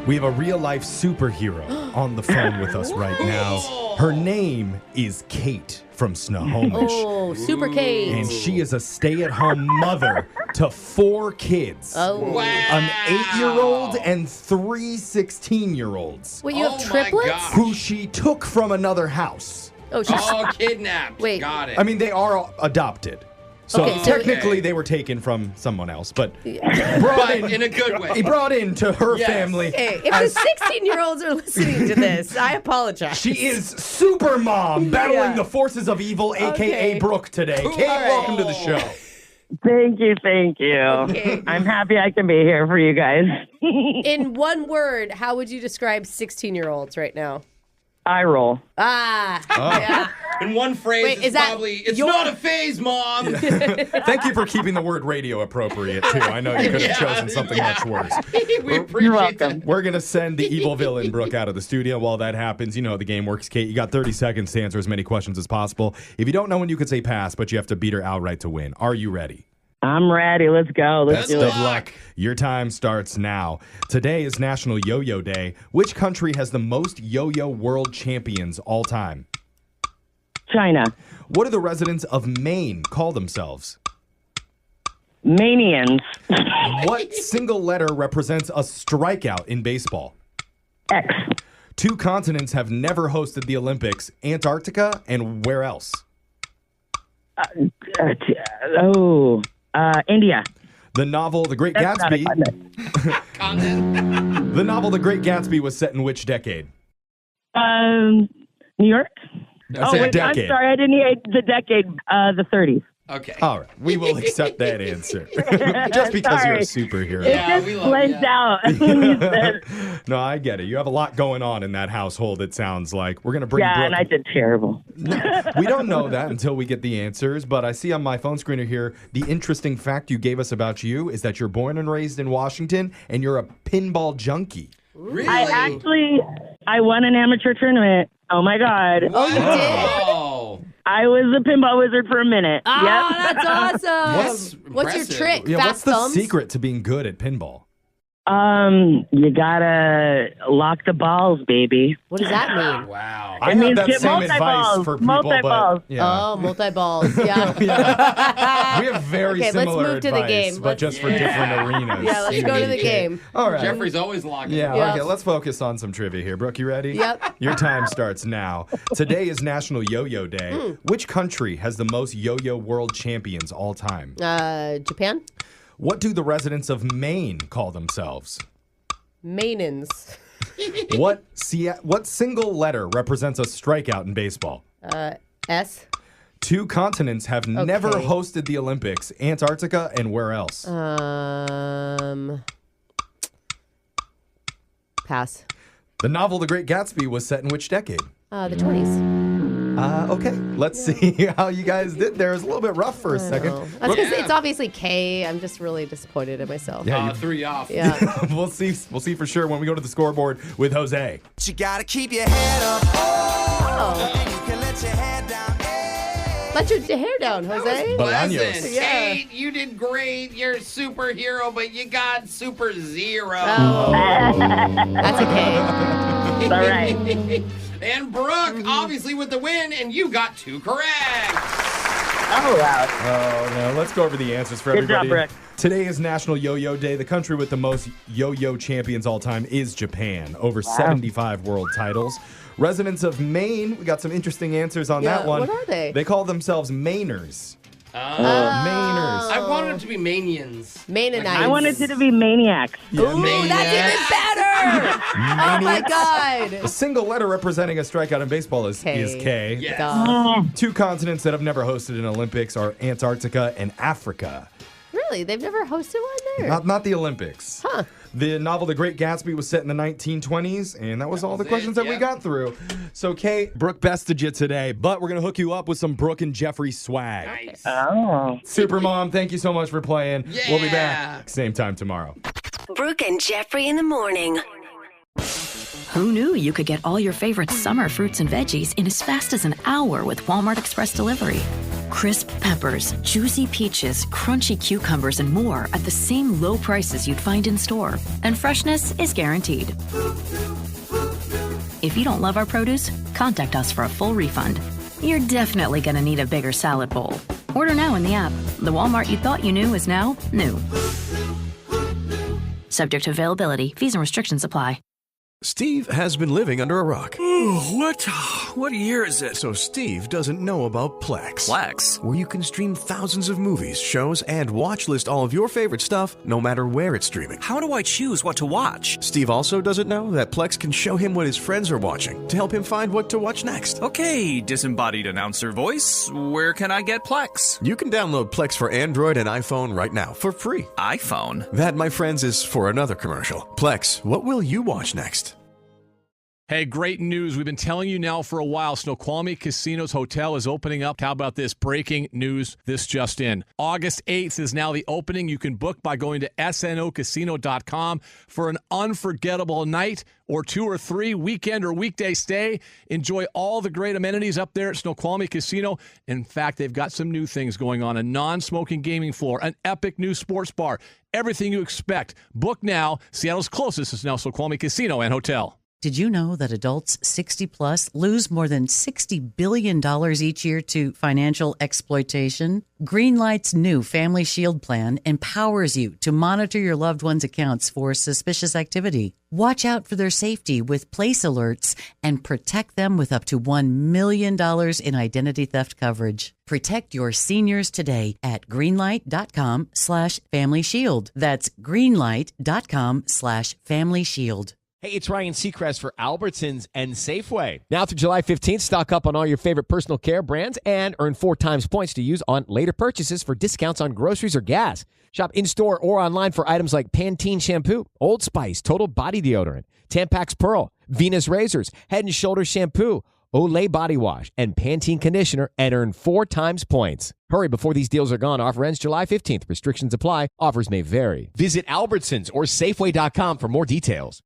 We have a real-life superhero on the phone with us right now. Her name is Kate from Snohomish. Oh, Super Kate. And she is a stay-at-home mother to 4 kids. Oh. Wow. An 8-year-old and 3 16-year-olds. Wait, you have Oh my triplets? gosh. Who she took from another house. Oh, she's... Oh, kidnapped. Wait. Got it. I mean, they are adopted. So Okay, so- technically they were taken from someone else, but but in a good way. he brought into her Yes. family. Hey, if the 16-year-olds are listening to this, I apologize. She is Super Mom, battling Yeah. the forces of evil, a.k.a. Okay. Brooke today. Cool. Kate, All right. welcome to the show. Thank you. Okay. I'm happy I can be here for you guys. In one word, how would you describe 16-year-olds right now? I roll. Ah, yeah. In one phrase, Wait, it's probably, it's not a phase, Mom. Thank you for keeping the word radio appropriate, too. I know you could have chosen something much worse. We appreciate that. We're going to send the evil villain, Brooke, out of the studio. While that happens, you know how the game works, Kate. You got 30 seconds to answer as many questions as possible. If you don't know when, you could say pass, but you have to beat her outright to win. Are you ready? I'm ready. Let's go. Let's do it. Best of luck. Your time starts now. Today is National Yo-Yo Day. Which country has the most yo-yo world champions all time? China. What do the residents of Maine call themselves? Manians. What single letter represents a strikeout in baseball? X. 2 continents have never hosted the Olympics, Antarctica and where else? India. The novel The Great Gatsby. The novel The Great Gatsby was set in which decade? New York. Decade. I'm sorry, I didn't hear the decade. The 30s. Okay. All right. We will accept that answer. Just because you're a superhero. It just blanked out when you said. No, I get it. You have a lot going on in that household, it sounds like. We're going to bring Brooke. And I did terrible. We don't know that until we get the answers, but I see on my phone screener here, the interesting fact you gave us about you is that you're born and raised in Washington, and you're a pinball junkie. Really? I won an amateur tournament. Oh, my God. Oh, you did? I was a pinball wizard for a minute. That's awesome. What's your trick? Yeah, Fast what's the thumbs? secret to being good at pinball? You gotta lock the balls, baby. What does that mean? Wow. I have that same advice for people, multi-balls. but yeah. Oh, multi-balls. Yeah. We have very Okay, similar let's move to the advice, game. but just for different arenas. Yeah, let's go to the game. All right. Jeffrey's always locking. Yeah, Yep. okay, let's focus on some trivia here. Brooke, you ready? Yep. Your time starts now. Today is National Yo-Yo Day. Which country has the most yo-yo world champions all time? Japan? What do the residents of Maine call themselves? Mainans. What single letter represents a strikeout in baseball? S. 2 continents have never hosted the Olympics, Antarctica and where else? Pass. The novel The Great Gatsby was set in which decade? The 20s. Okay, let's see how you guys did there. It was a little bit rough for a second. That's because it's obviously K. I'm just really disappointed in myself. Yeah, you threw you off. Yeah. We'll see for sure when we go to the scoreboard with Jose. You gotta keep your head up. And you can let your head down. Let your hair down, Jose. Pleasant. Yeah. Kate, you did great. You're a superhero, but you got super zero. Oh. That's okay. All right. And Brooke, obviously with the win, and you got 2 correct. Oh, wow. Oh, no. Let's go over the answers for Good job, everybody. Brooke. Today is National Yo-Yo Day. The country with the most yo-yo champions all time is Japan. Over 75 world titles. Residents of Maine, we got some interesting answers on that one. What are they? They call themselves Mainers. Mainers. I wanted it to be Manians. Mainites. I wanted it to be maniacs. Ooh, that's even better. Oh, my God. A single letter representing a strikeout in baseball is K. Yes. Duh. 2 continents that have never hosted an Olympics are Antarctica and Africa. Really? They've never hosted one there? Not the Olympics. Huh. The novel The Great Gatsby was set in the 1920s, and that was all the questions that we got through. So, Kate, Brooke bested you today, but we're going to hook you up with some Brooke and Jeffery swag. Nice. Oh. Supermom, thank you so much for playing. Yeah. We'll be back same time tomorrow. Brooke and Jeffrey in the morning. Who knew you could get all your favorite summer fruits and veggies in as fast as an hour with Walmart Express Delivery? Crisp peppers, juicy peaches, crunchy cucumbers, and more at the same low prices you'd find in store. And freshness is guaranteed. If you don't love our produce, contact us for a full refund. You're definitely going to need a bigger salad bowl. Order now in the app. The Walmart you thought you knew is now new. Subject to availability. Fees and restrictions apply. Steve has been living under a rock. What year is it? So Steve doesn't know about Plex. Plex? Where you can stream thousands of movies, shows, and watch list all of your favorite stuff, no matter where it's streaming. How do I choose what to watch? Steve also doesn't know that Plex can show him what his friends are watching to help him find what to watch next. Okay, disembodied announcer voice, where can I get Plex? You can download Plex for Android and iPhone right now for free. iPhone? That, my friends, is for another commercial. Plex, what will you watch next? Hey, great news. We've been telling you now for a while. Snoqualmie Casino's hotel is opening up. How about this? Breaking news. This just in. August 8th is now the opening. You can book by going to snocasino.com for an unforgettable night or 2 or 3, weekend or weekday stay. Enjoy all the great amenities up there at Snoqualmie Casino. In fact, they've got some new things going on. A non-smoking gaming floor, an epic new sports bar, everything you expect. Book now. Seattle's closest is now Snoqualmie Casino and Hotel. Did you know that adults 60 plus lose more than $60 billion each year to financial exploitation? Greenlight's new Family Shield plan empowers you to monitor your loved one's accounts for suspicious activity. Watch out for their safety with place alerts and protect them with up to $1 million in identity theft coverage. Protect your seniors today at greenlight.com/Family Shield. That's greenlight.com/Family Shield. Hey, it's Ryan Seacrest for Albertsons and Safeway. Now through July 15th, stock up on all your favorite personal care brands and earn 4 times points to use on later purchases for discounts on groceries or gas. Shop in-store or online for items like Pantene Shampoo, Old Spice, Total Body Deodorant, Tampax Pearl, Venus Razors, Head & Shoulders Shampoo, Olay Body Wash, and Pantene Conditioner and earn 4 times points. Hurry before these deals are gone. Offer ends July 15th. Restrictions apply. Offers may vary. Visit Albertsons or Safeway.com for more details.